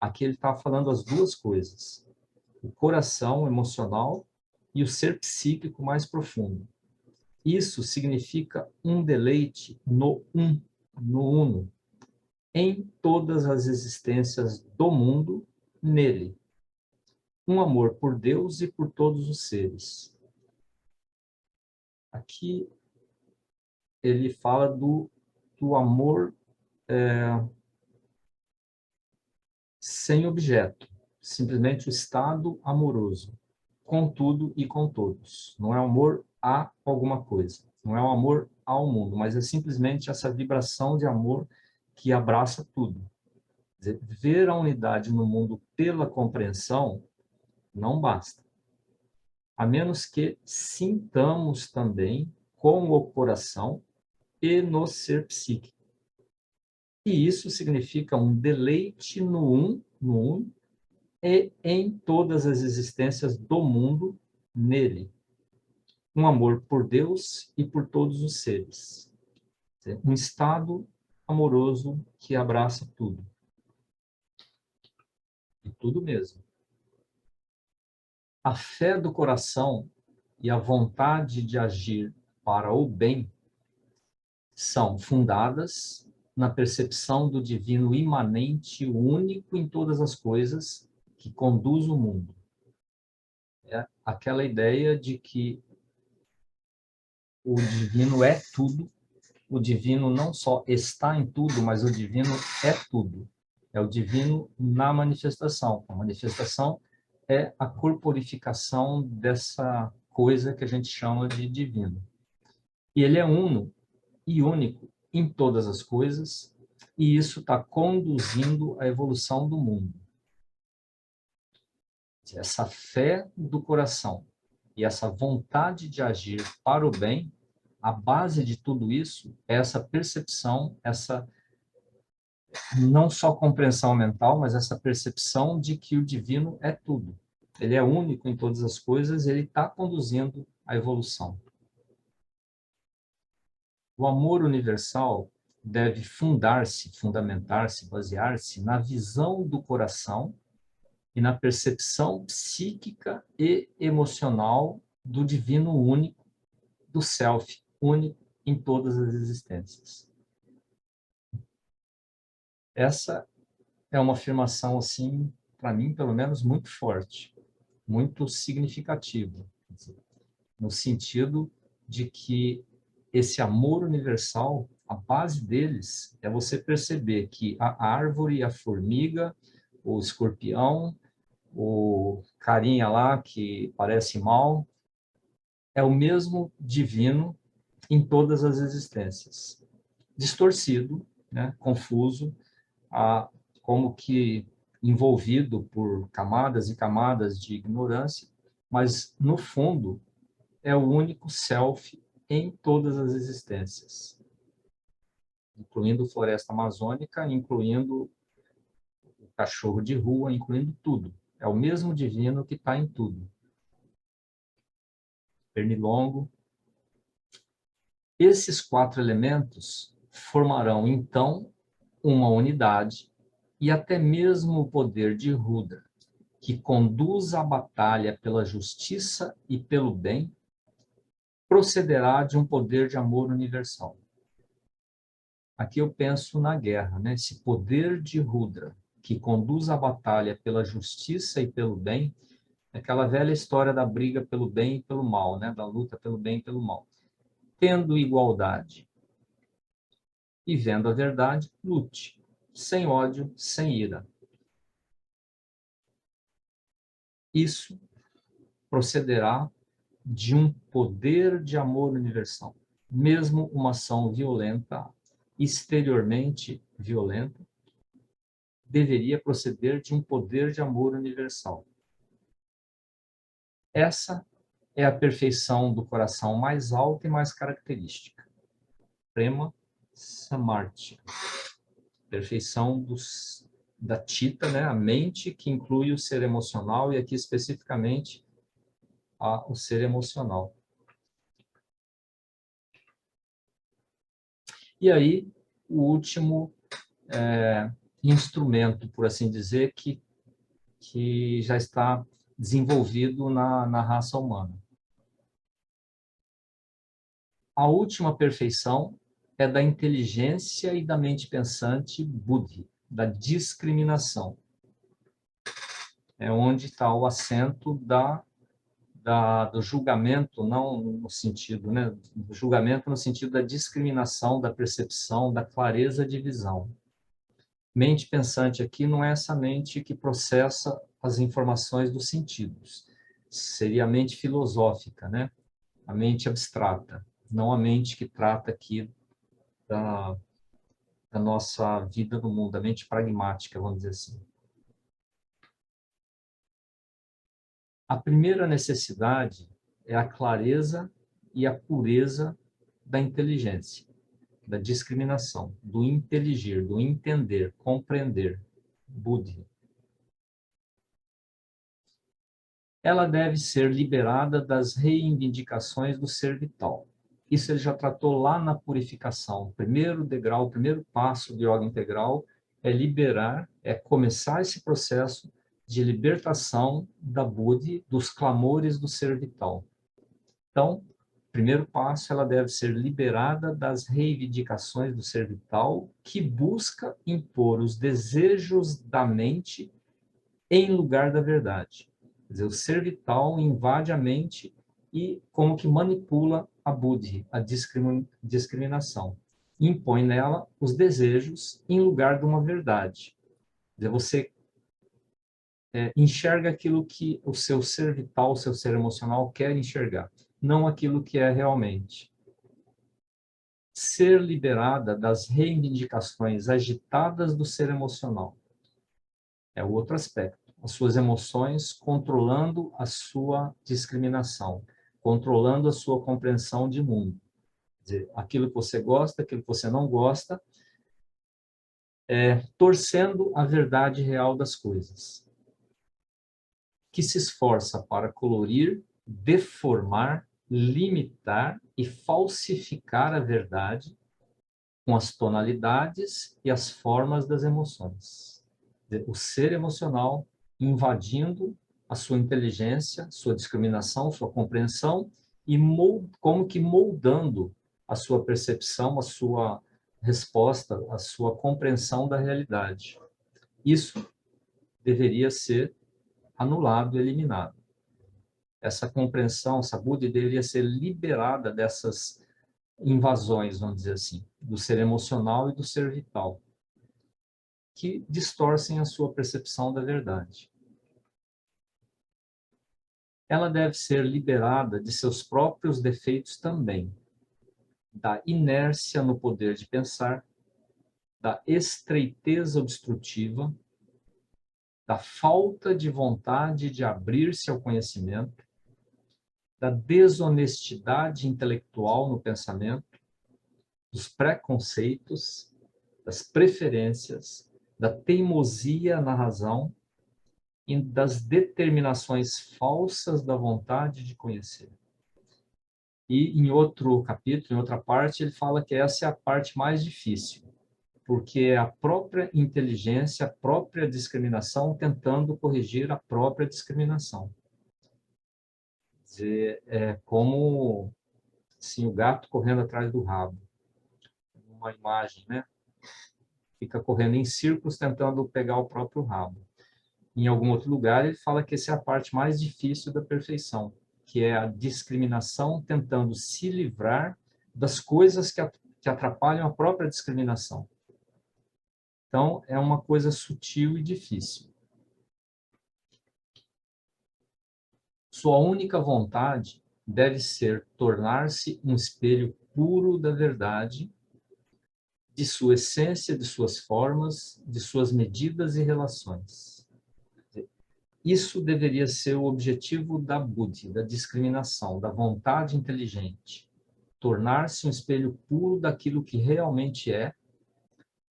Aqui ele está falando as duas coisas, o coração emocional e o ser psíquico mais profundo. Isso significa um deleite no uno, em todas as existências do mundo, nele. Um amor por Deus e por todos os seres. Aqui ele fala do amor sem objeto, simplesmente o estado amoroso, com tudo e com todos. Não é amor a alguma coisa, não é um amor ao mundo, mas é simplesmente essa vibração de amor que abraça tudo. Quer dizer, ver a unidade no mundo pela compreensão não basta, a menos que sintamos também com o coração e no ser psíquico. E isso significa um deleite no um e em todas as existências do mundo, nele. Um amor por Deus e por todos os seres. Um estado amoroso que abraça tudo. E tudo mesmo. A fé do coração e a vontade de agir para o bem são fundadas na percepção do divino imanente, único em todas as coisas, que conduz o mundo. É aquela ideia de que o divino é tudo, o divino não só está em tudo, mas o divino é tudo. É o divino na manifestação. A manifestação é a corporificação dessa coisa que a gente chama de divino. E ele é uno e único em todas as coisas, e isso está conduzindo a evolução do mundo. Essa fé do coração e essa vontade de agir para o bem, a base de tudo isso é essa percepção, essa não só compreensão mental, mas essa percepção de que o divino é tudo. Ele é único em todas as coisas, ele está conduzindo a evolução. O amor universal deve fundamentar-se, basear-se na visão do coração e na percepção psíquica e emocional do divino único, do self único em todas as existências. Essa é uma afirmação, assim, para mim, pelo menos, muito forte, muito significativa, no sentido de que esse amor universal, a base deles é você perceber que a árvore, a formiga, o escorpião, o carinha lá que parece mal, é o mesmo divino em todas as existências. Distorcido, né, confuso, como que envolvido por camadas e camadas de ignorância, mas, no fundo, é o único self em todas as existências, incluindo floresta amazônica, incluindo o cachorro de rua, incluindo tudo. É o mesmo divino que está em tudo. Pernilongo. Esses 4 elementos formarão, então, uma unidade e até mesmo o poder de Rudra, que conduz a batalha pela justiça e pelo bem, procederá de um poder de amor universal. Aqui eu penso na guerra, né? Esse poder de Rudra, que conduz a batalha pela justiça e pelo bem, é aquela velha história da briga pelo bem e pelo mal, né? Da luta pelo bem e pelo mal. Tendo igualdade e vendo a verdade, lute, sem ódio, sem ira. Isso procederá de um poder de amor universal. Mesmo uma ação violenta, exteriormente violenta, deveria proceder de um poder de amor universal. Essa é a perfeição do coração mais alta e mais característica. Prema Samarthya. Perfeição da Chitta, né? A mente que inclui o ser emocional e aqui especificamente o ser emocional. E aí, o último instrumento, por assim dizer, que já está desenvolvido na raça humana. A última perfeição é da inteligência e da mente pensante buddhi, da discriminação. É onde está o assento do julgamento, não no sentido, né? Do julgamento no sentido da discriminação, da percepção, da clareza de visão. Mente pensante aqui não é essa mente que processa as informações dos sentidos. Seria a mente filosófica, né? A mente abstrata, não a mente que trata aqui da nossa vida no mundo, a mente pragmática, vamos dizer assim. A primeira necessidade é a clareza e a pureza da inteligência, da discriminação, do inteligir, do entender, compreender, buddhi. Ela deve ser liberada das reivindicações do ser vital. Isso ele já tratou lá na purificação. O primeiro degrau, o primeiro passo do yoga integral é liberar, é começar esse processo de libertação da buddhi, dos clamores do ser vital. Então, primeiro passo, ela deve ser liberada das reivindicações do ser vital que busca impor os desejos da mente em lugar da verdade. Quer dizer, o ser vital invade a mente e como que manipula a buddhi, a discriminação. Impõe nela os desejos em lugar de uma verdade. Quer dizer, você enxerga aquilo que o seu ser vital, o seu ser emocional quer enxergar, não aquilo que é realmente. Ser liberada das reivindicações agitadas do ser emocional é o outro aspecto. As suas emoções controlando a sua discriminação, controlando a sua compreensão de mundo. Quer dizer, aquilo que você gosta, aquilo que você não gosta, torcendo a verdade real das coisas. Que se esforça para colorir, deformar, limitar e falsificar a verdade com as tonalidades e as formas das emoções. O ser emocional invadindo a sua inteligência, sua discriminação, sua compreensão e como que moldando a sua percepção, a sua resposta, a sua compreensão da realidade. Isso deveria ser anulado, eliminado. Essa compreensão, essa buddhi deveria ser liberada dessas invasões, vamos dizer assim, do ser emocional e do ser vital, que distorcem a sua percepção da verdade. Ela deve ser liberada de seus próprios defeitos também, da inércia no poder de pensar, da estreiteza obstrutiva, da falta de vontade de abrir-se ao conhecimento, da desonestidade intelectual no pensamento, dos preconceitos, das preferências, da teimosia na razão e das determinações falsas da vontade de conhecer. E em outro capítulo, em outra parte, ele fala que essa é a parte mais difícil, porque é a própria inteligência, a própria discriminação tentando corrigir a própria discriminação. Quer dizer, é como assim, o gato correndo atrás do rabo. Uma imagem, né? Fica correndo em círculos tentando pegar o próprio rabo. Em algum outro lugar, ele fala que essa é a parte mais difícil da perfeição, que é a discriminação tentando se livrar das coisas que atrapalham a própria discriminação. Então, é uma coisa sutil e difícil. Sua única vontade deve ser tornar-se um espelho puro da verdade, de sua essência, de suas formas, de suas medidas e relações. Isso deveria ser o objetivo da buddhi, da discriminação, da vontade inteligente. Tornar-se um espelho puro daquilo que realmente é,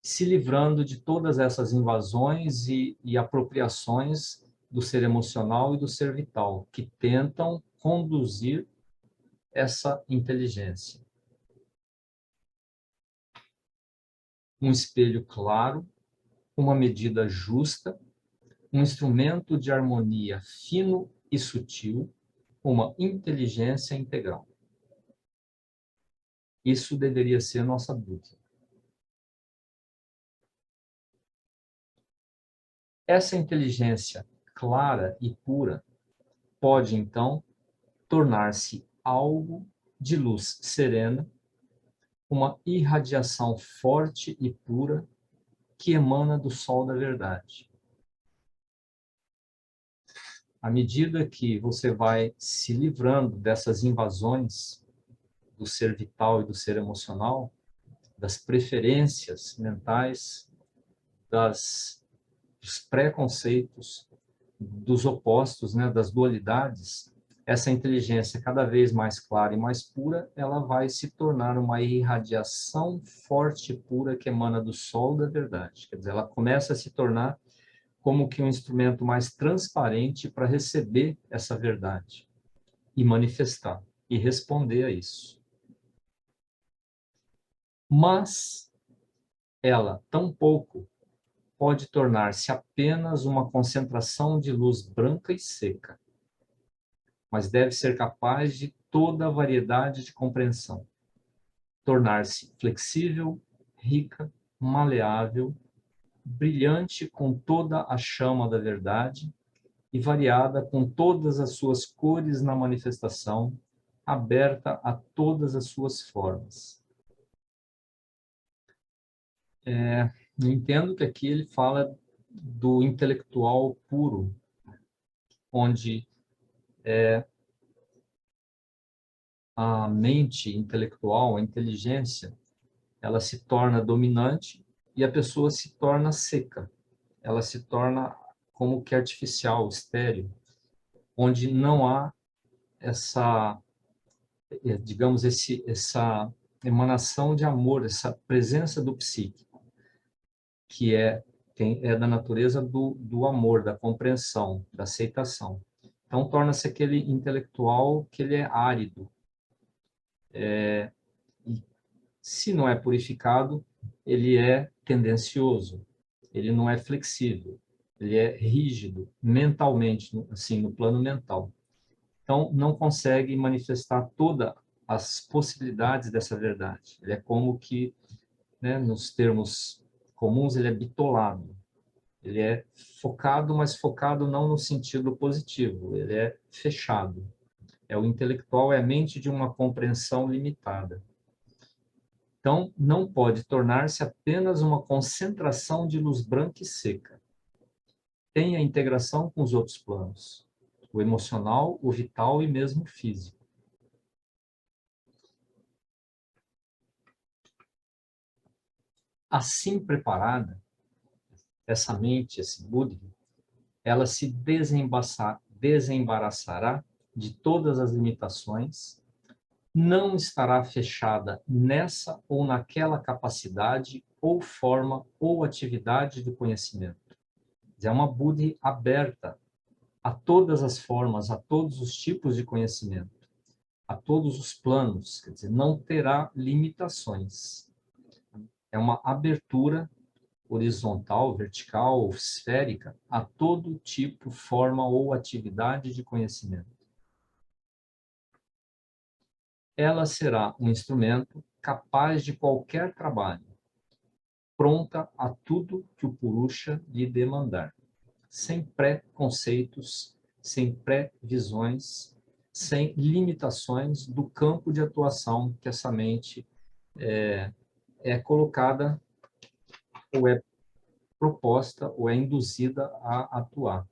se livrando de todas essas invasões e apropriações do ser emocional e do ser vital, que tentam conduzir essa inteligência. Um espelho claro, uma medida justa, um instrumento de harmonia fino e sutil, uma inteligência integral. Isso deveria ser nossa busca. Essa inteligência clara e pura pode, então, tornar-se algo de luz serena, uma irradiação forte e pura que emana do sol da verdade. À medida que você vai se livrando dessas invasões do ser vital e do ser emocional, das preferências mentais, dos preconceitos, dos opostos, né, das dualidades, essa inteligência cada vez mais clara e mais pura, ela vai se tornar uma irradiação forte e pura que emana do sol da verdade. Quer dizer, ela começa a se tornar como que um instrumento mais transparente para receber essa verdade e manifestar e responder a isso. Mas ela tampouco pode tornar-se apenas uma concentração de luz branca e seca, mas deve ser capaz de toda a variedade de compreensão, tornar-se flexível, rica, maleável, brilhante com toda a chama da verdade e variada com todas as suas cores na manifestação, aberta a todas as suas formas. Eu entendo que aqui ele fala do intelectual puro, onde a mente intelectual, a inteligência, ela se torna dominante e a pessoa se torna seca. Ela se torna como que artificial, estéril, onde não há essa, digamos, essa emanação de amor, essa presença do psíquico, que é da natureza do amor, da compreensão, da aceitação. Então, torna-se aquele intelectual que ele é árido. E se não é purificado, ele é tendencioso, ele não é flexível, ele é rígido mentalmente, assim, no plano mental. Então, não consegue manifestar todas as possibilidades dessa verdade. Ele é como que, né, nos termos comuns, ele é bitolado. Ele é focado, mas focado não no sentido positivo, ele é fechado. É o intelectual, é a mente de uma compreensão limitada. Então, não pode tornar-se apenas uma concentração de luz branca e seca. Tem a integração com os outros planos, o emocional, o vital e mesmo o físico. Assim preparada, essa mente, esse Buddha, ela se desembaraçará de todas as limitações, não estará fechada nessa ou naquela capacidade, ou forma, ou atividade do conhecimento. É uma Buddhi aberta a todas as formas, a todos os tipos de conhecimento, a todos os planos, quer dizer, não terá limitações. É uma abertura horizontal, vertical, esférica, a todo tipo, forma ou atividade de conhecimento. Ela será um instrumento capaz de qualquer trabalho, pronta a tudo que o Purusha lhe demandar, sem pré-conceitos, sem pré-visões, sem limitações do campo de atuação que essa mente é colocada ou é proposta ou é induzida a atuar.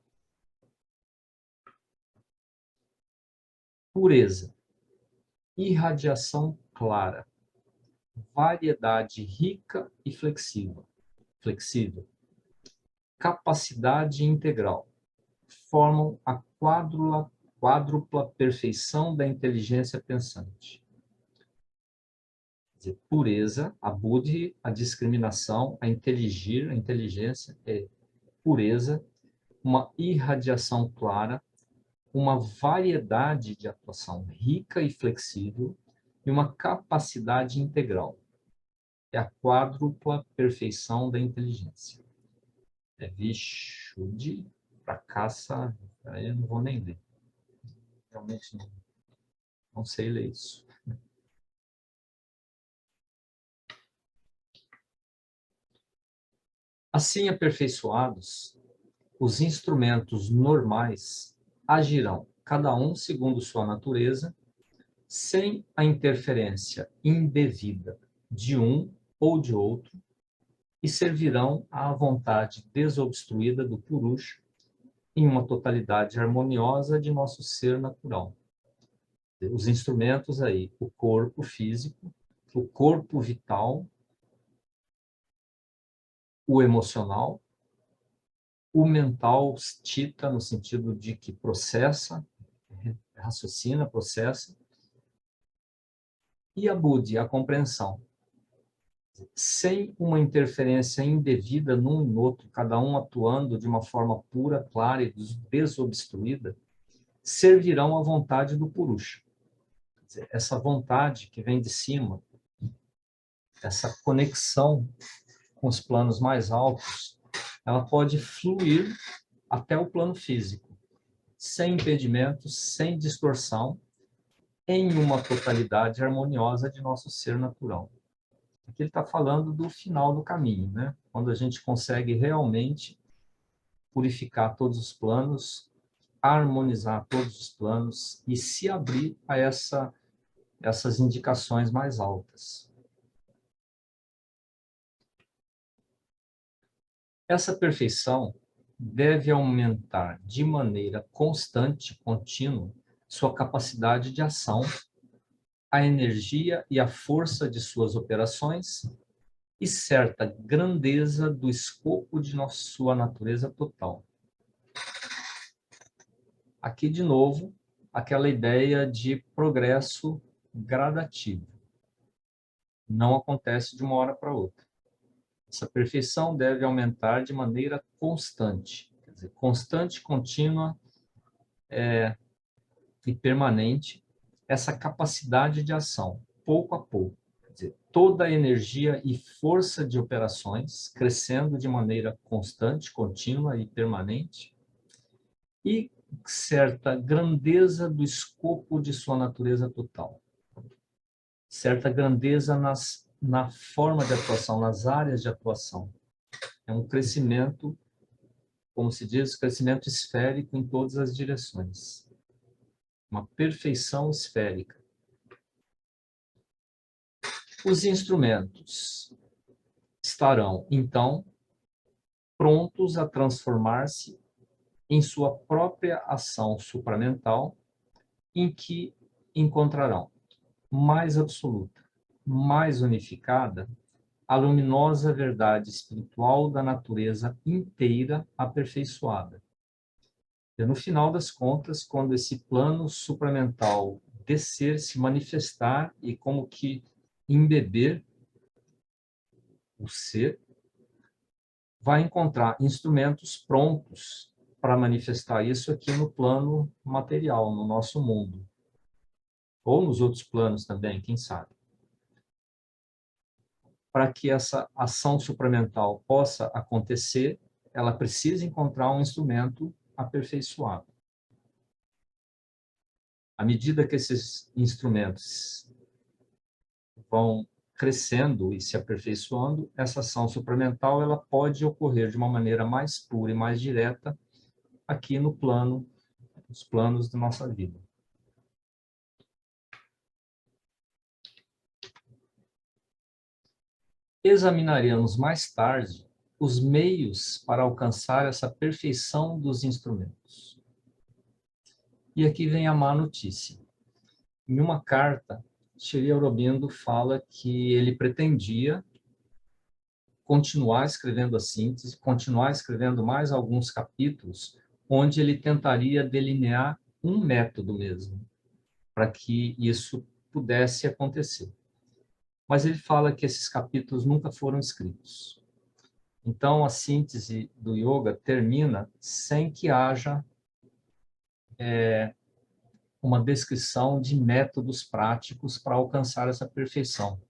Pureza, irradiação clara, variedade rica e flexível, capacidade integral, formam a quádrupla perfeição da inteligência pensante. Quer dizer, pureza, a buddhi, a discriminação, a inteligir, a inteligência é pureza, uma irradiação clara, uma variedade de atuação rica e flexível e uma capacidade integral. É a quádrupla perfeição da inteligência. É Vishuddhi, Prakasa, aí eu não vou nem ler. Realmente não sei ler isso. Assim aperfeiçoados, os instrumentos normais agirão, cada um segundo sua natureza, sem a interferência indevida de um ou de outro, e servirão à vontade desobstruída do Purusha em uma totalidade harmoniosa de nosso ser natural. Os instrumentos aí, o corpo físico, o corpo vital, o emocional, o mental cita no sentido de que processa, raciocina, processa, e a buddhi, a compreensão. Sem uma interferência indevida num e no outro, cada um atuando de uma forma pura, clara e desobstruída, servirão à vontade do Purusha. Quer dizer, essa vontade que vem de cima, essa conexão com os planos mais altos, ela pode fluir até o plano físico, sem impedimentos, sem distorção, em uma totalidade harmoniosa de nosso ser natural. Aqui ele está falando do final do caminho, né? Quando a gente consegue realmente purificar todos os planos, harmonizar todos os planos e se abrir a essas indicações mais altas. Essa perfeição deve aumentar de maneira constante, contínua, sua capacidade de ação, a energia e a força de suas operações e certa grandeza do escopo de sua natureza total. Aqui, de novo, aquela ideia de progresso gradativo. Não acontece de uma hora para outra. Essa perfeição deve aumentar de maneira constante, quer dizer, constante, contínua e permanente, essa capacidade de ação, pouco a pouco. Quer dizer, toda a energia e força de operações crescendo de maneira constante, contínua e permanente, e certa grandeza do escopo de sua natureza total. Certa grandeza na forma de atuação, nas áreas de atuação. É um crescimento, como se diz, crescimento esférico em todas as direções. Uma perfeição esférica. Os instrumentos estarão, então, prontos a transformar-se em sua própria ação supramental, em que encontrarão mais absoluta, mais unificada, a luminosa verdade espiritual da natureza inteira aperfeiçoada. E no final das contas, quando esse plano supramental descer, se manifestar e como que embeber o ser, vai encontrar instrumentos prontos para manifestar isso aqui no plano material, no nosso mundo. Ou nos outros planos também, quem sabe. Para que essa ação supramental possa acontecer, ela precisa encontrar um instrumento aperfeiçoado. À medida que esses instrumentos vão crescendo e se aperfeiçoando, essa ação supramental ela pode ocorrer de uma maneira mais pura e mais direta aqui no plano, nos planos da nossa vida. Examinaremos mais tarde os meios para alcançar essa perfeição dos instrumentos. E aqui vem a má notícia. Em uma carta, Sri Aurobindo fala que ele pretendia continuar escrevendo a síntese, continuar escrevendo mais alguns capítulos, onde ele tentaria delinear um método mesmo, para que isso pudesse acontecer. Mas ele fala que esses capítulos nunca foram escritos. Então, a síntese do yoga termina sem que haja uma descrição de métodos práticos para alcançar essa perfeição.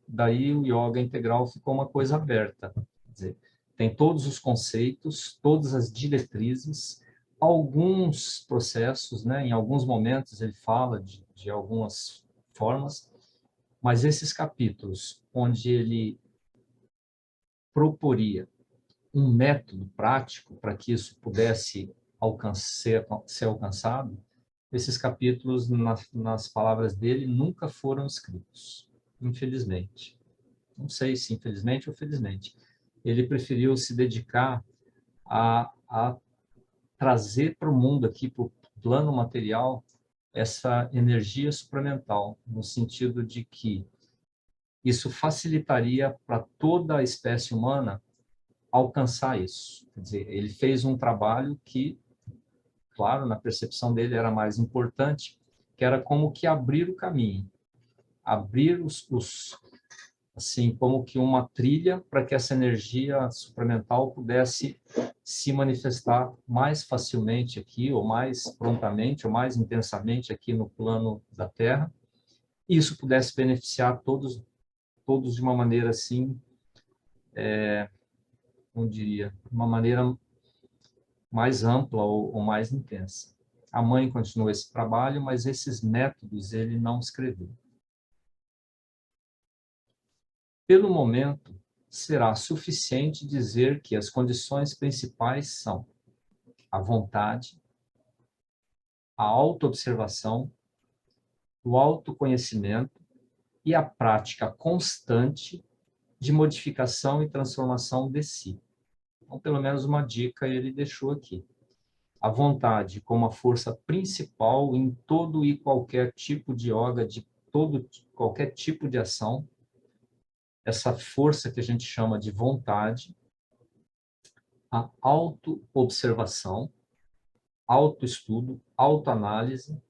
Daí o yoga integral ficou uma coisa aberta. Quer dizer, tem todos os conceitos, todas as diretrizes, alguns processos, né? Em alguns momentos ele fala de algumas formas, mas esses capítulos onde ele proporia um método prático para que isso pudesse ser alcançado, esses capítulos, nas palavras dele, nunca foram escritos, infelizmente. Não sei se infelizmente ou felizmente. Ele preferiu se dedicar a trazer para o mundo aqui, para o plano material, essa energia supramental, no sentido de que isso facilitaria para toda a espécie humana alcançar isso. Quer dizer, ele fez um trabalho que, claro, na percepção dele era mais importante, que era como que abrir o caminho, abrir assim, como que uma trilha para que essa energia supramental pudesse se manifestar mais facilmente aqui, ou mais prontamente, ou mais intensamente aqui no plano da Terra, e isso pudesse beneficiar todos de uma maneira assim, como diria, uma maneira mais ampla ou mais intensa. A mãe continuou esse trabalho, mas esses métodos ele não escreveu. Pelo momento, será suficiente dizer que as condições principais são a vontade, a autoobservação, o autoconhecimento e a prática constante de modificação e transformação de si. Então, pelo menos uma dica ele deixou aqui. A vontade como a força principal em todo e qualquer tipo de yoga, de qualquer tipo de ação, essa força que a gente chama de vontade, a autoobservação, autoestudo, autoanálise,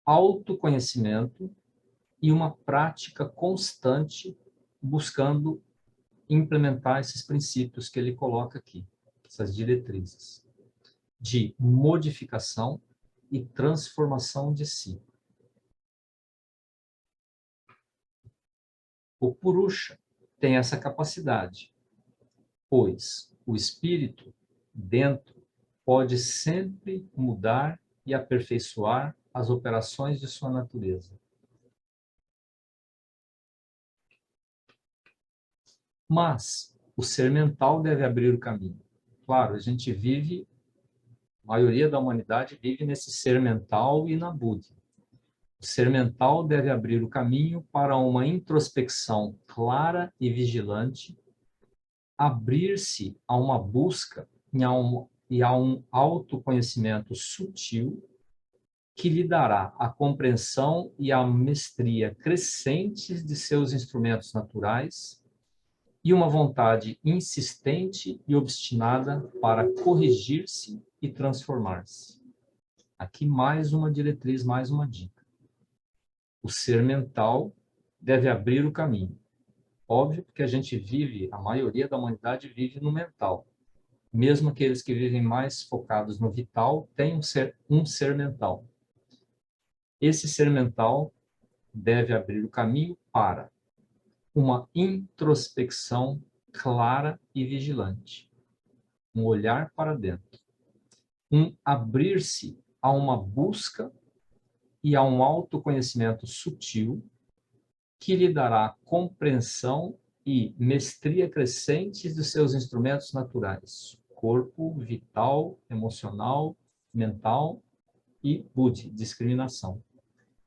autoconhecimento e uma prática constante buscando implementar esses princípios que ele coloca aqui, essas diretrizes de modificação e transformação de si. O Purusha tem essa capacidade, pois o espírito dentro pode sempre mudar e aperfeiçoar as operações de sua natureza. Mas o ser mental deve abrir o caminho. Claro, a maioria da humanidade vive nesse ser mental e na Buddha. O ser mental deve abrir o caminho para uma introspecção clara e vigilante, abrir-se a uma busca e a um autoconhecimento sutil que lhe dará a compreensão e a mestria crescentes de seus instrumentos naturais e uma vontade insistente e obstinada para corrigir-se e transformar-se. Aqui mais uma diretriz, mais uma dica. O ser mental deve abrir o caminho. Óbvio que a gente vive, a maioria da humanidade vive no mental. Mesmo aqueles que vivem mais focados no vital, têm um ser mental. Esse ser mental deve abrir o caminho para uma introspecção clara e vigilante, um olhar para dentro, um abrir-se a uma busca e a um autoconhecimento sutil que lhe dará compreensão e mestria crescentes dos seus instrumentos naturais, corpo, vital, emocional, mental e buddhi, discriminação.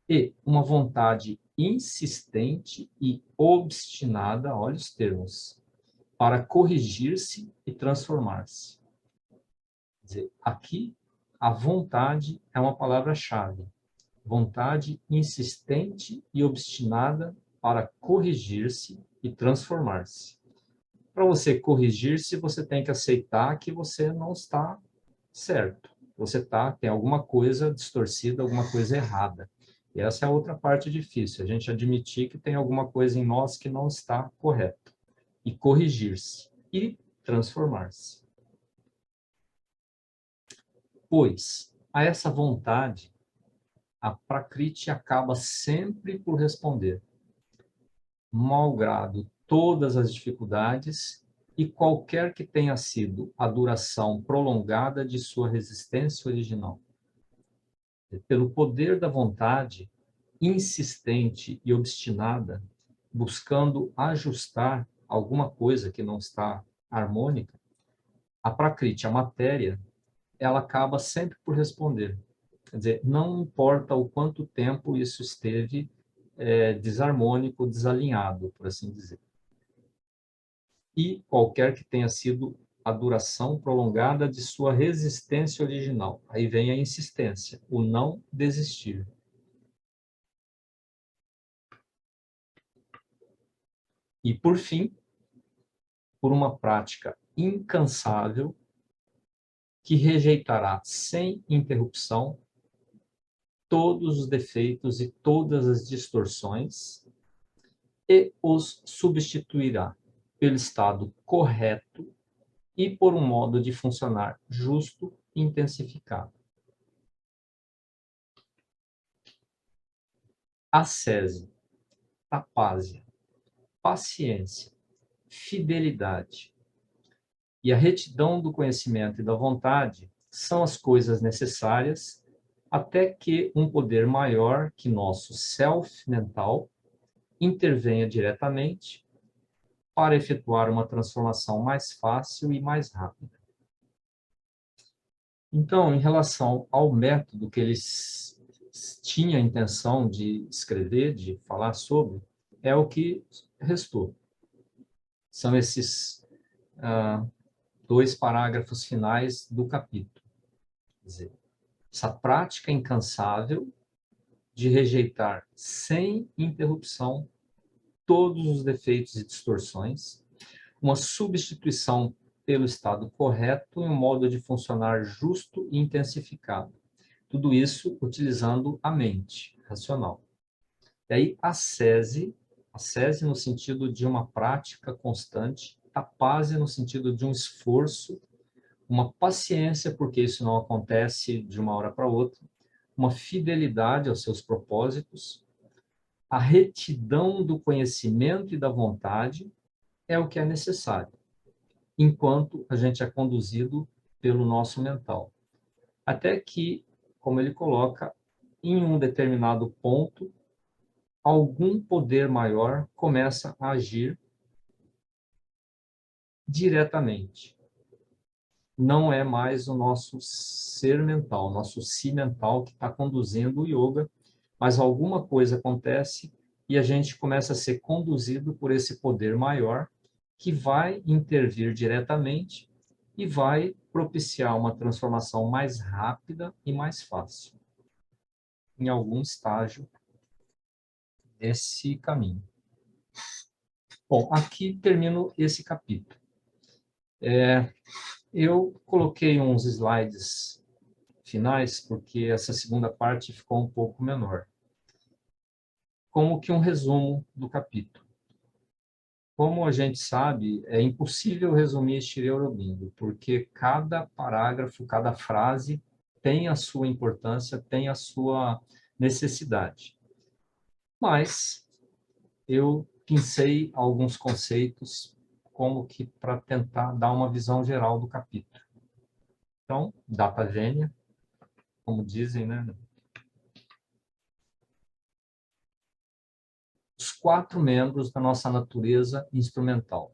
E uma vontade insistente e obstinada, olha os termos, para corrigir-se e transformar-se. Quer dizer, aqui, a vontade é uma palavra-chave. Vontade insistente e obstinada para corrigir-se e transformar-se. Para você corrigir-se, você tem que aceitar que você não está certo. Tem alguma coisa distorcida, alguma coisa errada. E essa é a outra parte difícil, a gente admitir que tem alguma coisa em nós que não está correta. E corrigir-se e transformar-se. Pois, a essa vontade, a Prakriti acaba sempre por responder, malgrado todas as dificuldades e qualquer que tenha sido a duração prolongada de sua resistência original. Pelo poder da vontade, insistente e obstinada, buscando ajustar alguma coisa que não está harmônica, a Prakriti, a matéria, ela acaba sempre por responder. Quer dizer, não importa o quanto tempo isso esteve desarmônico, desalinhado, por assim dizer. E qualquer que tenha sido a duração prolongada de sua resistência original. Aí vem a insistência, o não desistir. E, por fim, por uma prática incansável que rejeitará sem interrupção todos os defeitos e todas as distorções e os substituirá pelo estado correto e por um modo de funcionar justo e intensificado. Ascese, tapásia, paciência, fidelidade e a retidão do conhecimento e da vontade são as coisas necessárias até que um poder maior que nosso self mental intervenha diretamente para efetuar uma transformação mais fácil e mais rápida. Então, em relação ao método que eles tinham a intenção de escrever, de falar sobre, é o que restou. São esses 2 parágrafos finais do capítulo. Quer dizer, essa prática incansável de rejeitar sem interrupção todos os defeitos e distorções, uma substituição pelo estado correto e um modo de funcionar justo e intensificado. Tudo isso utilizando a mente racional. E aí, ascese no sentido de uma prática constante, tapase no sentido de um esforço, uma paciência, porque isso não acontece de uma hora para outra, uma fidelidade aos seus propósitos, a retidão do conhecimento e da vontade é o que é necessário, enquanto a gente é conduzido pelo nosso mental. Até que, como ele coloca, em um determinado ponto, algum poder maior começa a agir diretamente. Não é mais o nosso ser mental, o nosso si mental que está conduzindo o yoga, mas alguma coisa acontece e a gente começa a ser conduzido por esse poder maior que vai intervir diretamente e vai propiciar uma transformação mais rápida e mais fácil em algum estágio desse caminho. Bom, aqui termino esse capítulo. Eu coloquei uns slides finais, porque essa segunda parte ficou um pouco menor. Como que um resumo do capítulo. Como a gente sabe, é impossível resumir Shri Aurobindo, porque cada parágrafo, cada frase tem a sua importância, tem a sua necessidade. Mas eu pincei alguns conceitos como que para tentar dar uma visão geral do capítulo. Então, data vênia, como dizem, né? Os 4 membros da nossa natureza instrumental.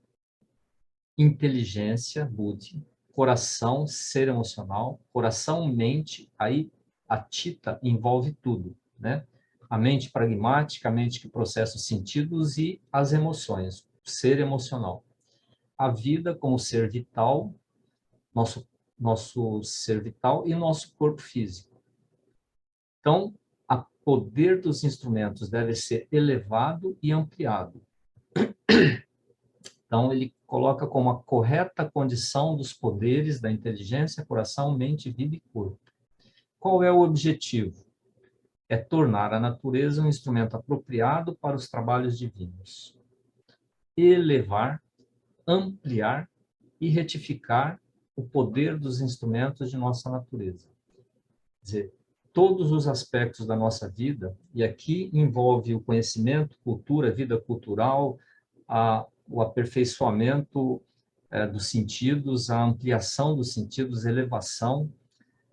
Inteligência, buddhi, coração, ser emocional, coração, mente, aí a tita envolve tudo, né? A mente pragmática, a mente que processa os sentidos e as emoções, ser emocional. A vida como ser vital, nosso ser vital e nosso corpo físico. Então, o poder dos instrumentos deve ser elevado e ampliado. Então, ele coloca como a correta condição dos poderes da inteligência, coração, mente, vida e corpo. Qual é o objetivo? É tornar a natureza um instrumento apropriado para os trabalhos divinos. Elevar, ampliar e retificar o poder dos instrumentos de nossa natureza. Quer dizer, todos os aspectos da nossa vida, e aqui envolve o conhecimento, cultura, vida cultural, o aperfeiçoamento dos sentidos, a ampliação dos sentidos, a elevação,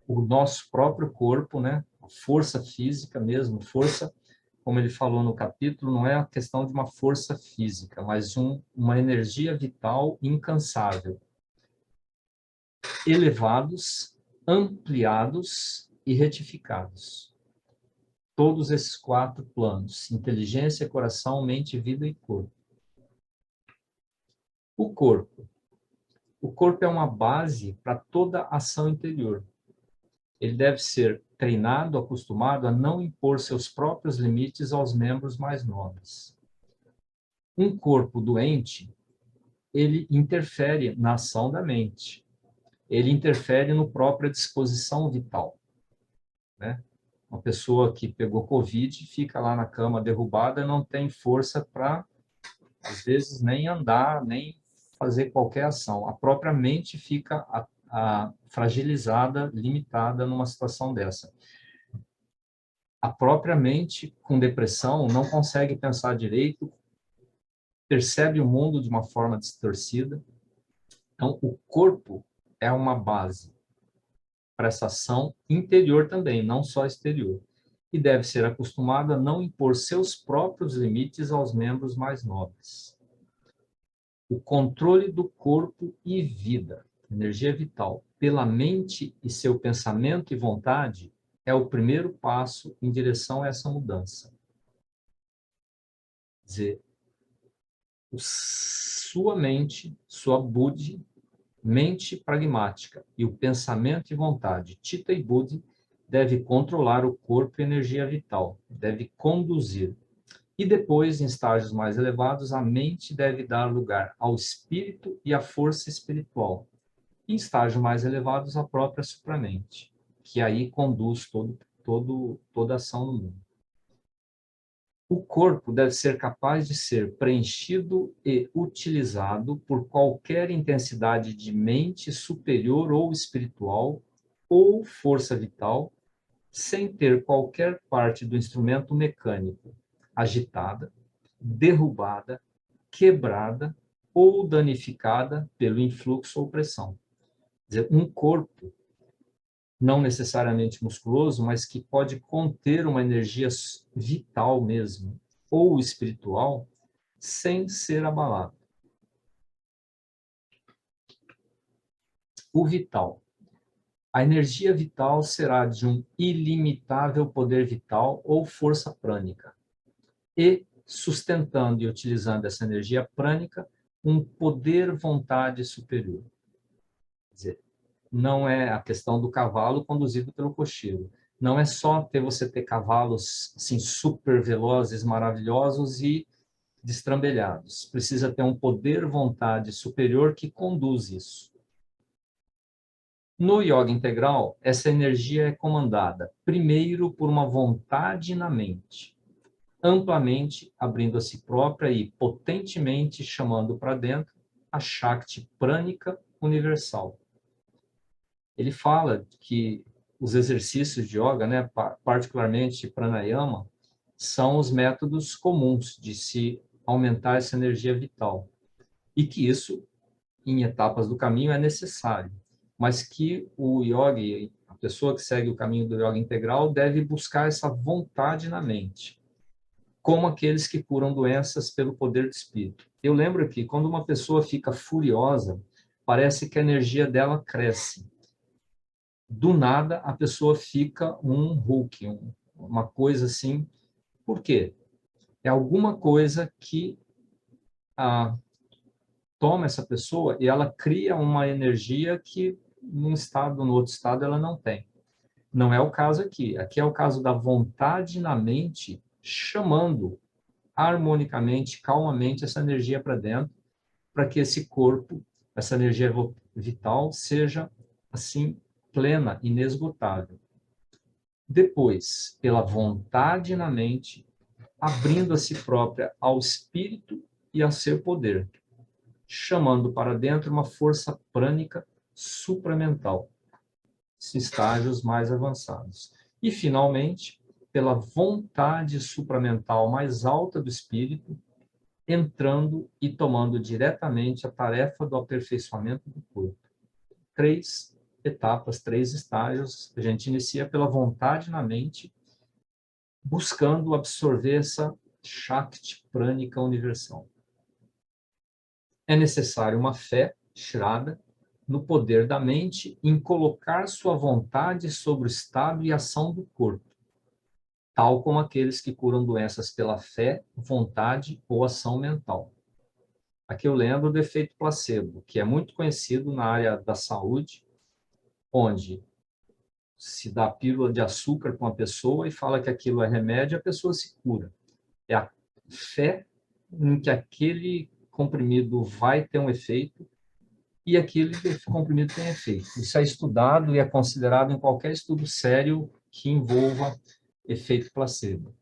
o nosso próprio corpo, né? A força física mesmo, força, como ele falou no capítulo, não é a questão de uma força física, mas uma energia vital incansável. Elevados, ampliados e retificados. Todos esses 4 planos, inteligência, coração, mente, vida e corpo. O corpo. O corpo é uma base para toda ação interior. Ele deve ser treinado, acostumado a não impor seus próprios limites aos membros mais nobres. Um corpo doente, ele interfere na ação da mente. Ele interfere no própria disposição vital, né? Uma pessoa que pegou Covid fica lá na cama derrubada, não tem força para, às vezes, nem andar, nem fazer qualquer ação. A própria mente fica fragilizada, limitada numa situação dessa. A própria mente com depressão não consegue pensar direito, percebe o mundo de uma forma distorcida. Então, o corpo é uma base para essa ação interior também, não só exterior. E deve ser acostumado a não impor seus próprios limites aos membros mais nobres. O controle do corpo e vida, energia vital, pela mente e seu pensamento e vontade, é o primeiro passo em direção a essa mudança. Quer dizer, sua mente, sua buddhi, mente pragmática e o pensamento e vontade, Chitta e Buddhi, deve controlar o corpo e energia vital, deve conduzir. E depois, em estágios mais elevados, a mente deve dar lugar ao espírito e à força espiritual. Em estágios mais elevados, a própria supramente, que aí conduz toda a ação no mundo. O corpo deve ser capaz de ser preenchido e utilizado por qualquer intensidade de mente superior ou espiritual ou força vital, sem ter qualquer parte do instrumento mecânico agitada, derrubada, quebrada ou danificada pelo influxo ou pressão. Quer dizer, um corpo não necessariamente musculoso, mas que pode conter uma energia vital mesmo, ou espiritual, sem ser abalado. O vital. A energia vital será de um ilimitável poder vital ou força prânica, e sustentando e utilizando essa energia prânica, um poder-vontade superior. Quer dizer, não é a questão do cavalo conduzido pelo cocheiro. Não é só você ter cavalos assim, super velozes, maravilhosos e destrambelhados. Precisa ter um poder, vontade superior que conduz isso. No yoga integral, essa energia é comandada, primeiro, por uma vontade na mente, amplamente abrindo a si própria e potentemente chamando para dentro a Shakti prânica universal. Ele fala que os exercícios de yoga, né, particularmente pranayama, são os métodos comuns de se aumentar essa energia vital. E que isso, em etapas do caminho, é necessário. Mas que o yogi, a pessoa que segue o caminho do yoga integral, deve buscar essa vontade na mente, como aqueles que curam doenças pelo poder do espírito. Eu lembro que quando uma pessoa fica furiosa, parece que a energia dela cresce. Do nada, a pessoa fica um Hulk, uma coisa assim. Por quê? É alguma coisa que toma essa pessoa e ela cria uma energia que num estado, no outro estado, ela não tem. Não é o caso aqui. Aqui é o caso da vontade na mente chamando harmonicamente, calmamente essa energia para dentro, para que esse corpo, essa energia vital, seja assim plena, inesgotável. Depois, pela vontade na mente, abrindo a si própria ao espírito e ao seu poder, chamando para dentro uma força prânica supramental, estágios mais avançados. E, finalmente, pela vontade supramental mais alta do espírito, entrando e tomando diretamente a tarefa do aperfeiçoamento do corpo. 3 etapas, 3 estágios. A gente inicia pela vontade na mente, buscando absorver essa Shakti prânica universal. É necessário uma fé, Shraddha, no poder da mente em colocar sua vontade sobre o estado e ação do corpo, tal como aqueles que curam doenças pela fé, vontade ou ação mental. Aqui eu lembro do efeito placebo, que é muito conhecido na área da saúde, onde se dá pílula de açúcar para uma pessoa e fala que aquilo é remédio, a pessoa se cura. É a fé em que aquele comprimido vai ter um efeito e aquele comprimido tem efeito. Isso é estudado e é considerado em qualquer estudo sério que envolva efeito placebo.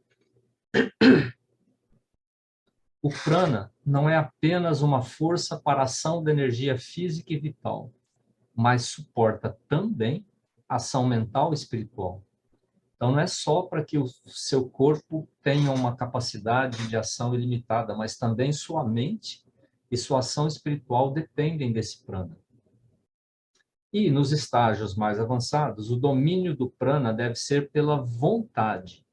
O prana não é apenas uma força para a ação da energia física e vital, mas suporta também a ação mental e espiritual. Então, não é só para que o seu corpo tenha uma capacidade de ação ilimitada, mas também sua mente e sua ação espiritual dependem desse prana. E, nos estágios mais avançados, o domínio do prana deve ser pela vontade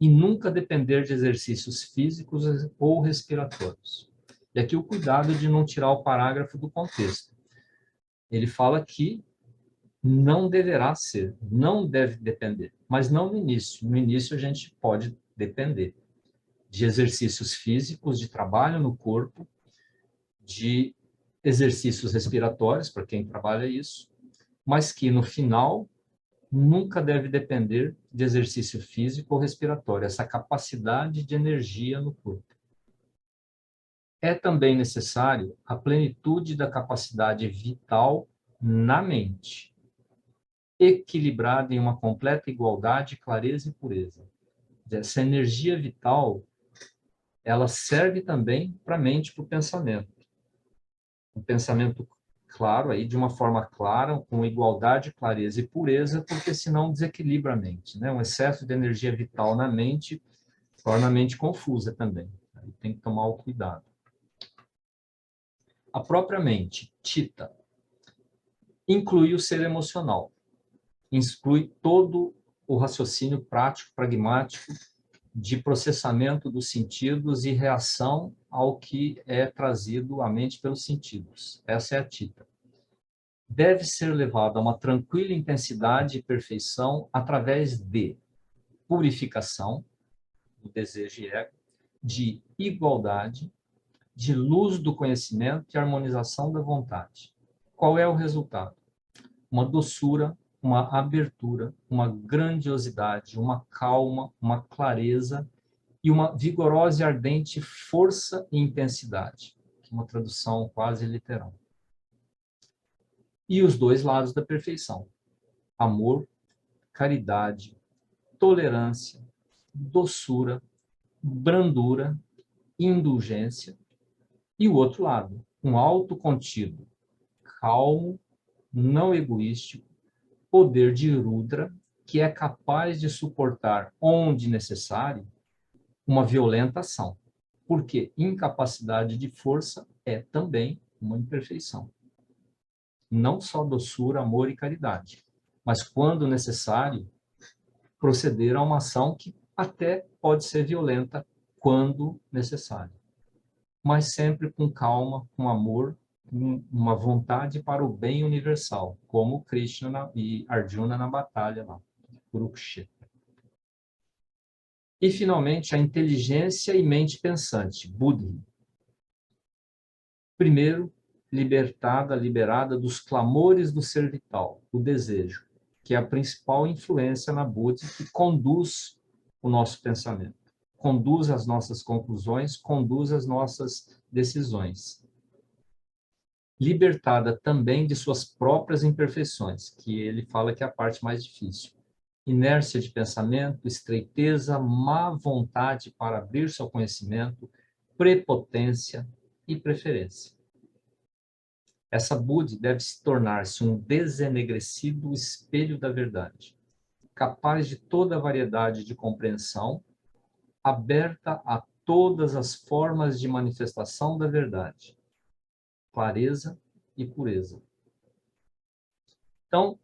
e nunca depender de exercícios físicos ou respiratórios. E aqui o cuidado de não tirar o parágrafo do contexto. Ele fala que não deverá ser, não deve depender, mas não no início. No início a gente pode depender de exercícios físicos, de trabalho no corpo, de exercícios respiratórios, para quem trabalha isso, mas que no final nunca deve depender de exercício físico ou respiratório, essa capacidade de energia no corpo. É também necessário a plenitude da capacidade vital na mente, equilibrada em uma completa igualdade, clareza e pureza. Essa energia vital, ela serve também para a mente, para o pensamento. Um pensamento claro, aí, de uma forma clara, com igualdade, clareza e pureza, porque senão desequilibra a mente, né? Um excesso de energia vital na mente torna a mente confusa também. Aí tem que tomar o cuidado. A própria mente, Chitta, inclui o ser emocional, inclui todo o raciocínio prático, pragmático, de processamento dos sentidos e reação ao que é trazido à mente pelos sentidos. Essa é a Chitta. Deve ser levado a uma tranquila intensidade e perfeição através de purificação, do desejo e ego, de igualdade, de luz do conhecimento e harmonização da vontade. Qual é o resultado? Uma doçura, uma abertura, uma grandiosidade, uma calma, uma clareza e e uma vigorosa e ardente força e intensidade, que é uma tradução quase literal. E os dois lados da perfeição: amor, caridade, tolerância, doçura, brandura, indulgência, e o outro lado, um autocontido, calmo, não egoístico, poder de Rudra, que é capaz de suportar, onde necessário, uma violenta ação. Porque incapacidade de força é também uma imperfeição. Não só doçura, amor e caridade, mas, quando necessário, proceder a uma ação que até pode ser violenta quando necessário, mas sempre com calma, com amor, com uma vontade para o bem universal, como Krishna e Arjuna na batalha lá, Kurukshetra. E, finalmente, a inteligência e mente pensante, Buddhi. Primeiro, liberada dos clamores do ser vital, o desejo, que é a principal influência na Buddhi, que conduz o nosso pensamento, conduz as nossas conclusões, conduz as nossas decisões. Libertada também de suas próprias imperfeições, que ele fala que é a parte mais difícil. Inércia de pensamento, estreiteza, má vontade para abrir-se ao conhecimento, prepotência e preferência. Essa Buddhi deve se tornar-se um desenegrecido espelho da verdade, capaz de toda a variedade de compreensão, aberta a todas as formas de manifestação da verdade, clareza e pureza. Então,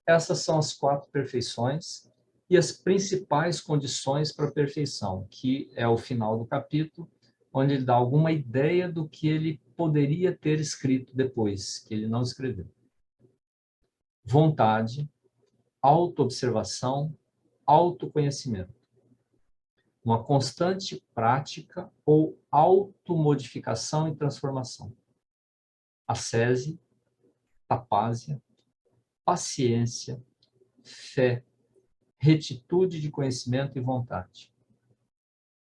essas são as 4 perfeições e as principais condições para a perfeição, que é o final do capítulo, onde ele dá alguma ideia do que ele poderia ter escrito depois, que ele não escreveu. Vontade, autoobservação, autoconhecimento. Uma constante prática ou automodificação e transformação. Ascese, tapásia, paciência, fé, retitude de conhecimento e vontade.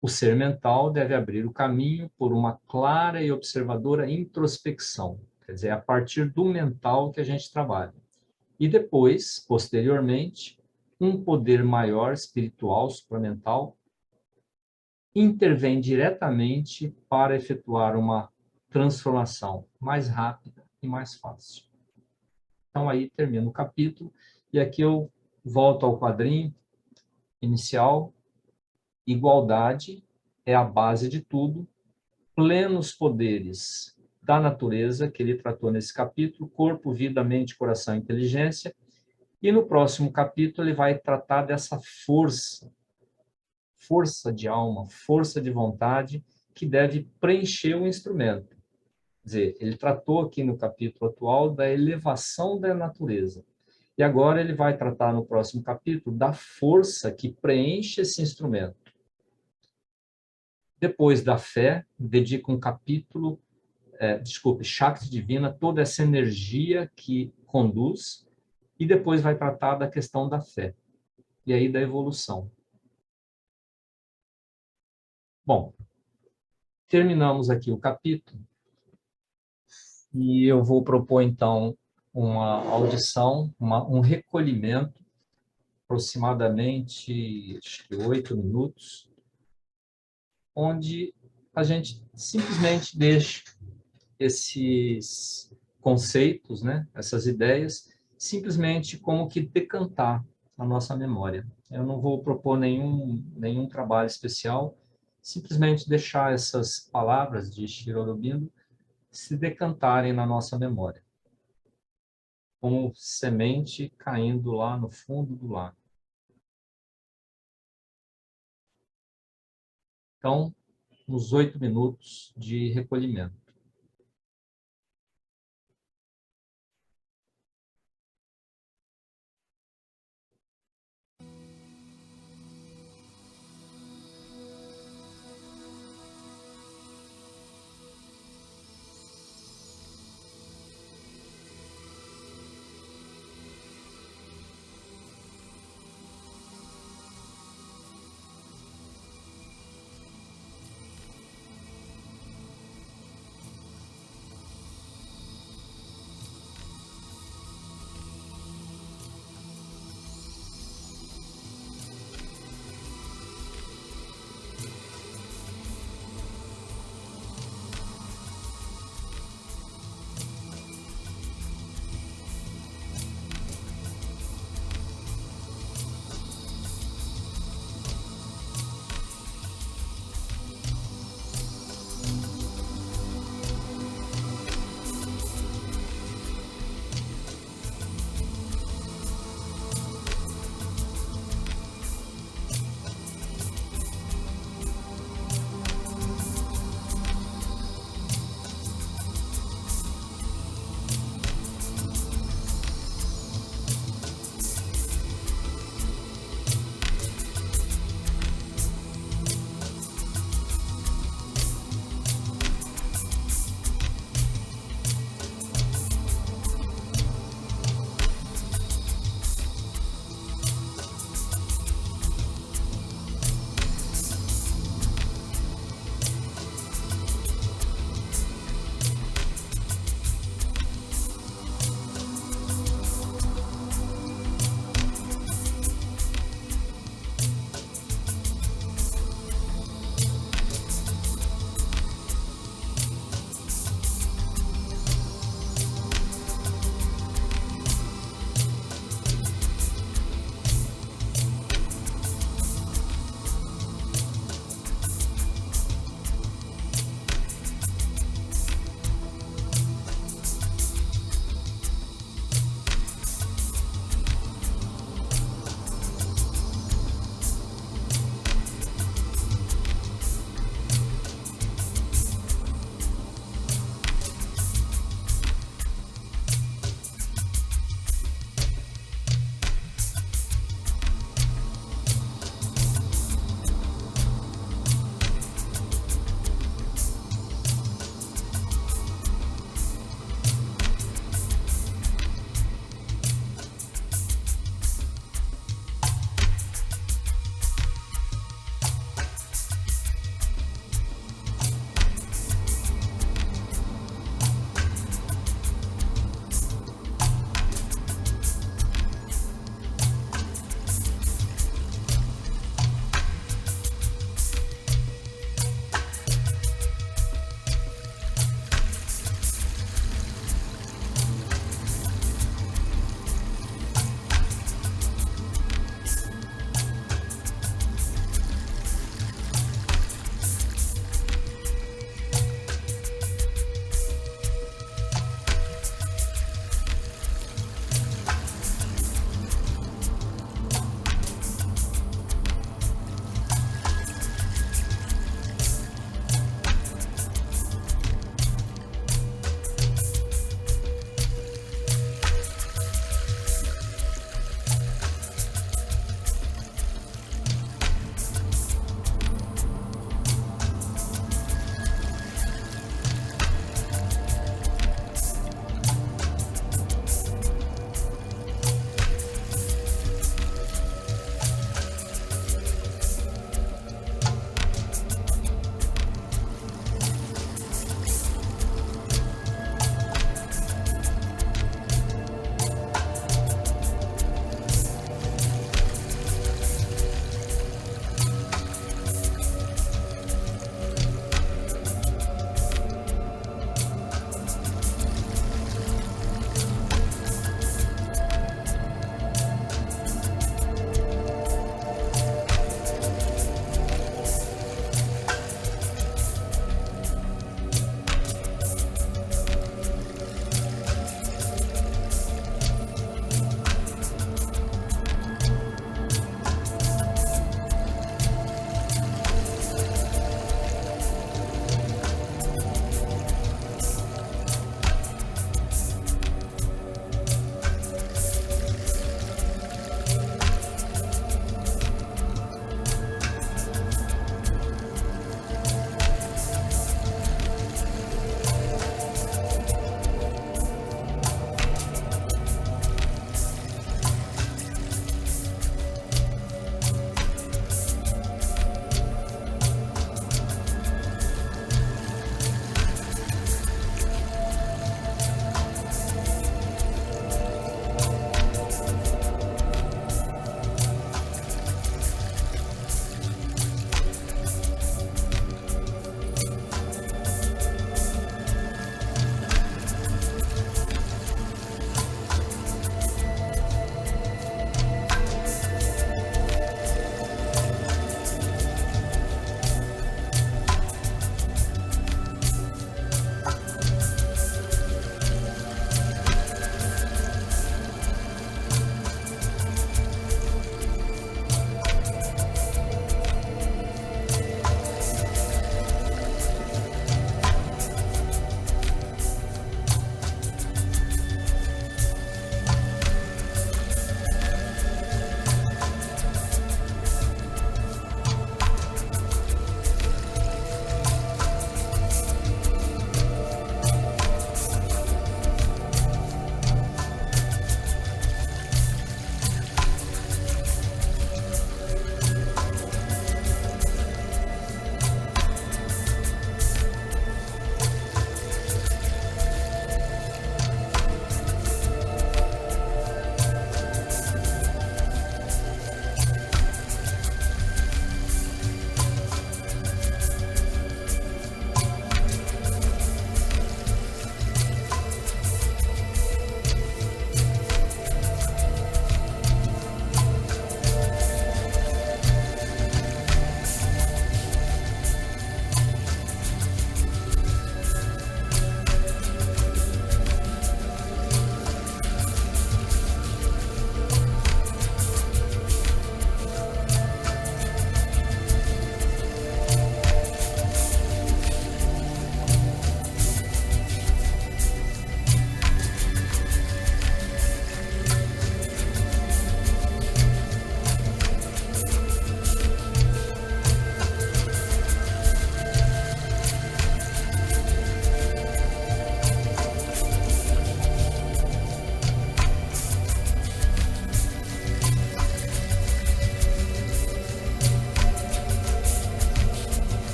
O ser mental deve abrir o caminho por uma clara e observadora introspecção, quer dizer, a partir do mental que a gente trabalha. E depois, posteriormente, um poder maior espiritual, supramental, intervém diretamente para efetuar uma transformação mais rápida e mais fácil. Então, aí termina o capítulo, e aqui eu volto ao quadrinho inicial. Igualdade é a base de tudo, plenos poderes da natureza, que ele tratou nesse capítulo, corpo, vida, mente, coração e inteligência, e no próximo capítulo ele vai tratar dessa força de alma, força de vontade, que deve preencher o instrumento. Quer dizer, ele tratou aqui no capítulo atual da elevação da natureza. E agora ele vai tratar no próximo capítulo da força que preenche esse instrumento. Depois da fé, dedica um capítulo, Shakti Divina, toda essa energia que conduz, e depois vai tratar da questão da fé, e aí da evolução. Bom, terminamos aqui o capítulo, e eu vou propor, então, uma audição, um recolhimento, aproximadamente, acho que 8 minutos, onde a gente simplesmente deixa esses conceitos, né, essas ideias, simplesmente como que decantar a nossa memória. Eu não vou propor nenhum trabalho especial, simplesmente deixar essas palavras de Sri Aurobindo se decantarem na nossa memória, como semente caindo lá no fundo do lago. Então, uns 8 minutos de recolhimento.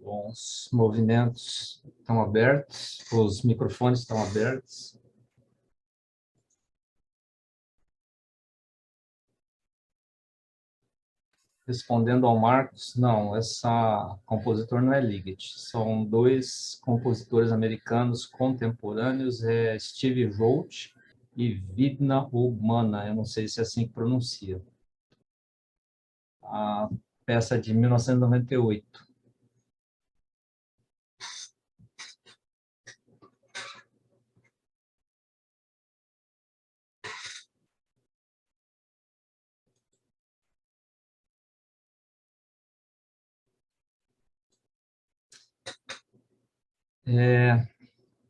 Bom, os movimentos estão abertos, os microfones estão abertos. Respondendo ao Marcos, não, essa compositor não é Liggett. São dois compositores americanos contemporâneos, Steve Roach e Vidna Obmana. Eu não sei se é assim que pronuncia. A peça de 1998.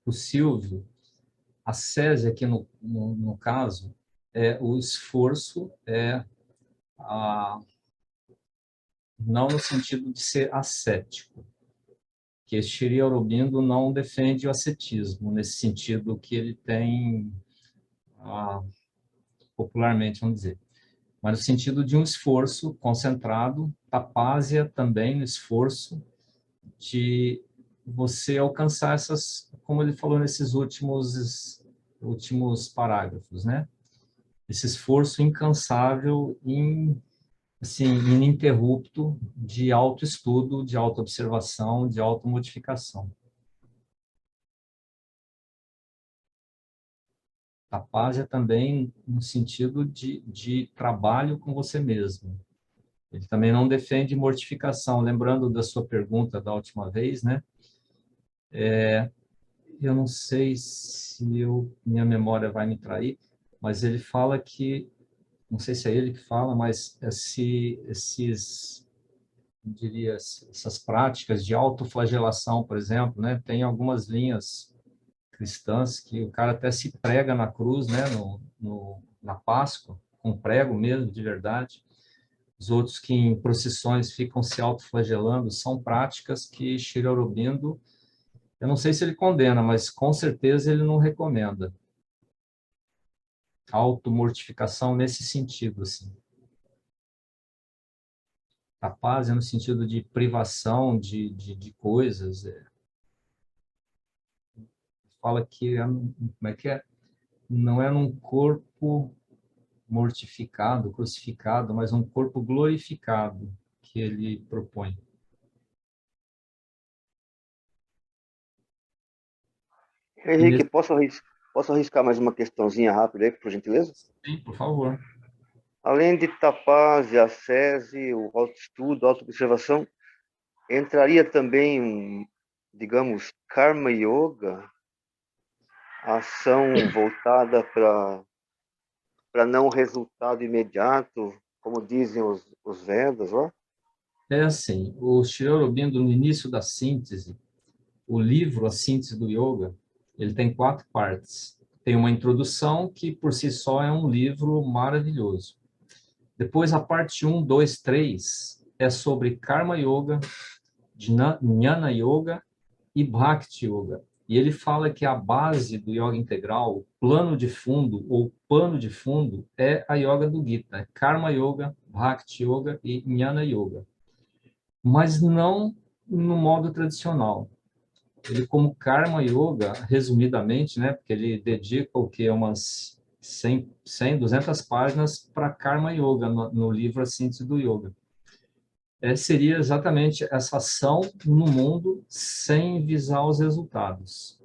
O Silvio, a SESI aqui no caso, o esforço não no sentido de ser ascético, que Shri Aurobindo não defende o ascetismo, nesse sentido que ele tem, popularmente, vamos dizer, mas no sentido de um esforço concentrado, Tapásia também no esforço de você alcançar essas, como ele falou nesses últimos parágrafos, né? Esse esforço incansável, assim, ininterrupto de autoestudo, de autoobservação, de automodificação. Tapásia também no sentido de trabalho com você mesmo. Ele também não defende mortificação. Lembrando da sua pergunta da última vez, né? Eu não sei se minha memória vai me trair, mas ele fala que, não sei se é ele que fala, mas eu diria, essas práticas de autoflagelação, por exemplo, né? Tem algumas linhas cristãs que o cara até se prega na cruz, né? Na Páscoa, com prego mesmo, de verdade. Os outros que em procissões ficam se autoflagelando, são práticas que Sri Aurobindo, eu não sei se ele condena, mas com certeza ele não recomenda. Automortificação nesse sentido, assim. Tapásia no sentido de privação de coisas. Fala que como é que é? Não é num corpo mortificado, crucificado, mas um corpo glorificado que ele propõe. E Henrique, posso arriscar mais uma questãozinha rápida aí, por gentileza? sim, por favor. Além de Tapásia, Ascese, o autoestudo, autoobservação, entraria também, digamos, Karma Yoga, a ação voltada para não resultado imediato, como dizem os Vedas, ó? É assim, o Sri Aurobindo, no início da síntese, o livro A Síntese do Yoga, ele tem 4 partes. Tem uma introdução, que por si só é um livro maravilhoso. Depois, a parte 1, 2, 3 é sobre Karma Yoga, Jnana Yoga e Bhakti Yoga. E ele fala que a base do yoga integral, o plano de fundo ou pano de fundo, é a yoga do Gita, é Karma Yoga, Bhakti Yoga e Jnana Yoga. Mas não no modo tradicional. Ele, como Karma Yoga, resumidamente, né, porque ele dedica o que, umas 200 páginas para Karma Yoga no livro A Síntese do Yoga. Seria exatamente essa ação no mundo sem visar os resultados.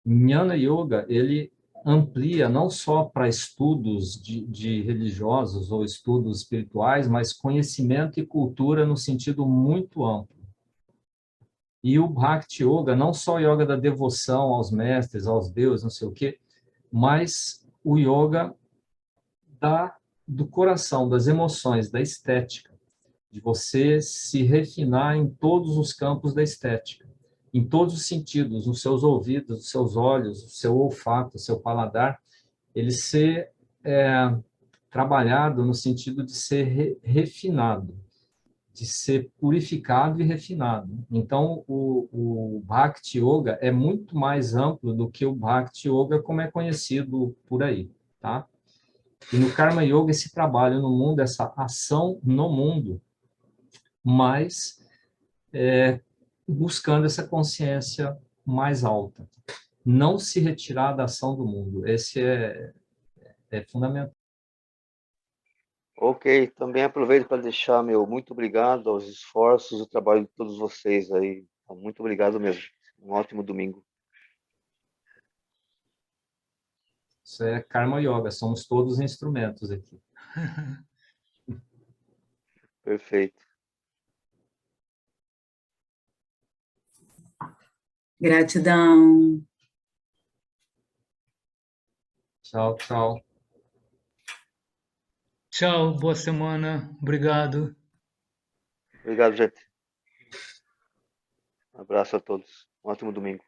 Jnana Yoga, ele amplia não só para estudos de religiosos ou estudos espirituais, mas conhecimento e cultura no sentido muito amplo. E o Bhakti Yoga, não só o yoga da devoção aos mestres, aos deuses, não sei o quê, mas o yoga do coração, das emoções, da estética, de você se refinar em todos os campos da estética, em todos os sentidos, nos seus ouvidos, nos seus olhos, o seu olfato, o seu paladar, ele ser trabalhado no sentido de ser refinado, de ser purificado e refinado. Então, o Bhakti Yoga é muito mais amplo do que o Bhakti Yoga como é conhecido por aí, tá? E no Karma Yoga, esse trabalho no mundo, essa ação no mundo, mas buscando essa consciência mais alta. Não se retirar da ação do mundo. Esse é fundamental. Ok, também aproveito para deixar meu muito obrigado aos esforços, o trabalho de todos vocês aí. Muito obrigado mesmo. Um ótimo domingo. Isso é Karma Yoga, somos todos instrumentos aqui. Perfeito. Gratidão. Tchau, tchau. Tchau, boa semana. Obrigado. Obrigado, gente. Um abraço a todos. Um ótimo domingo.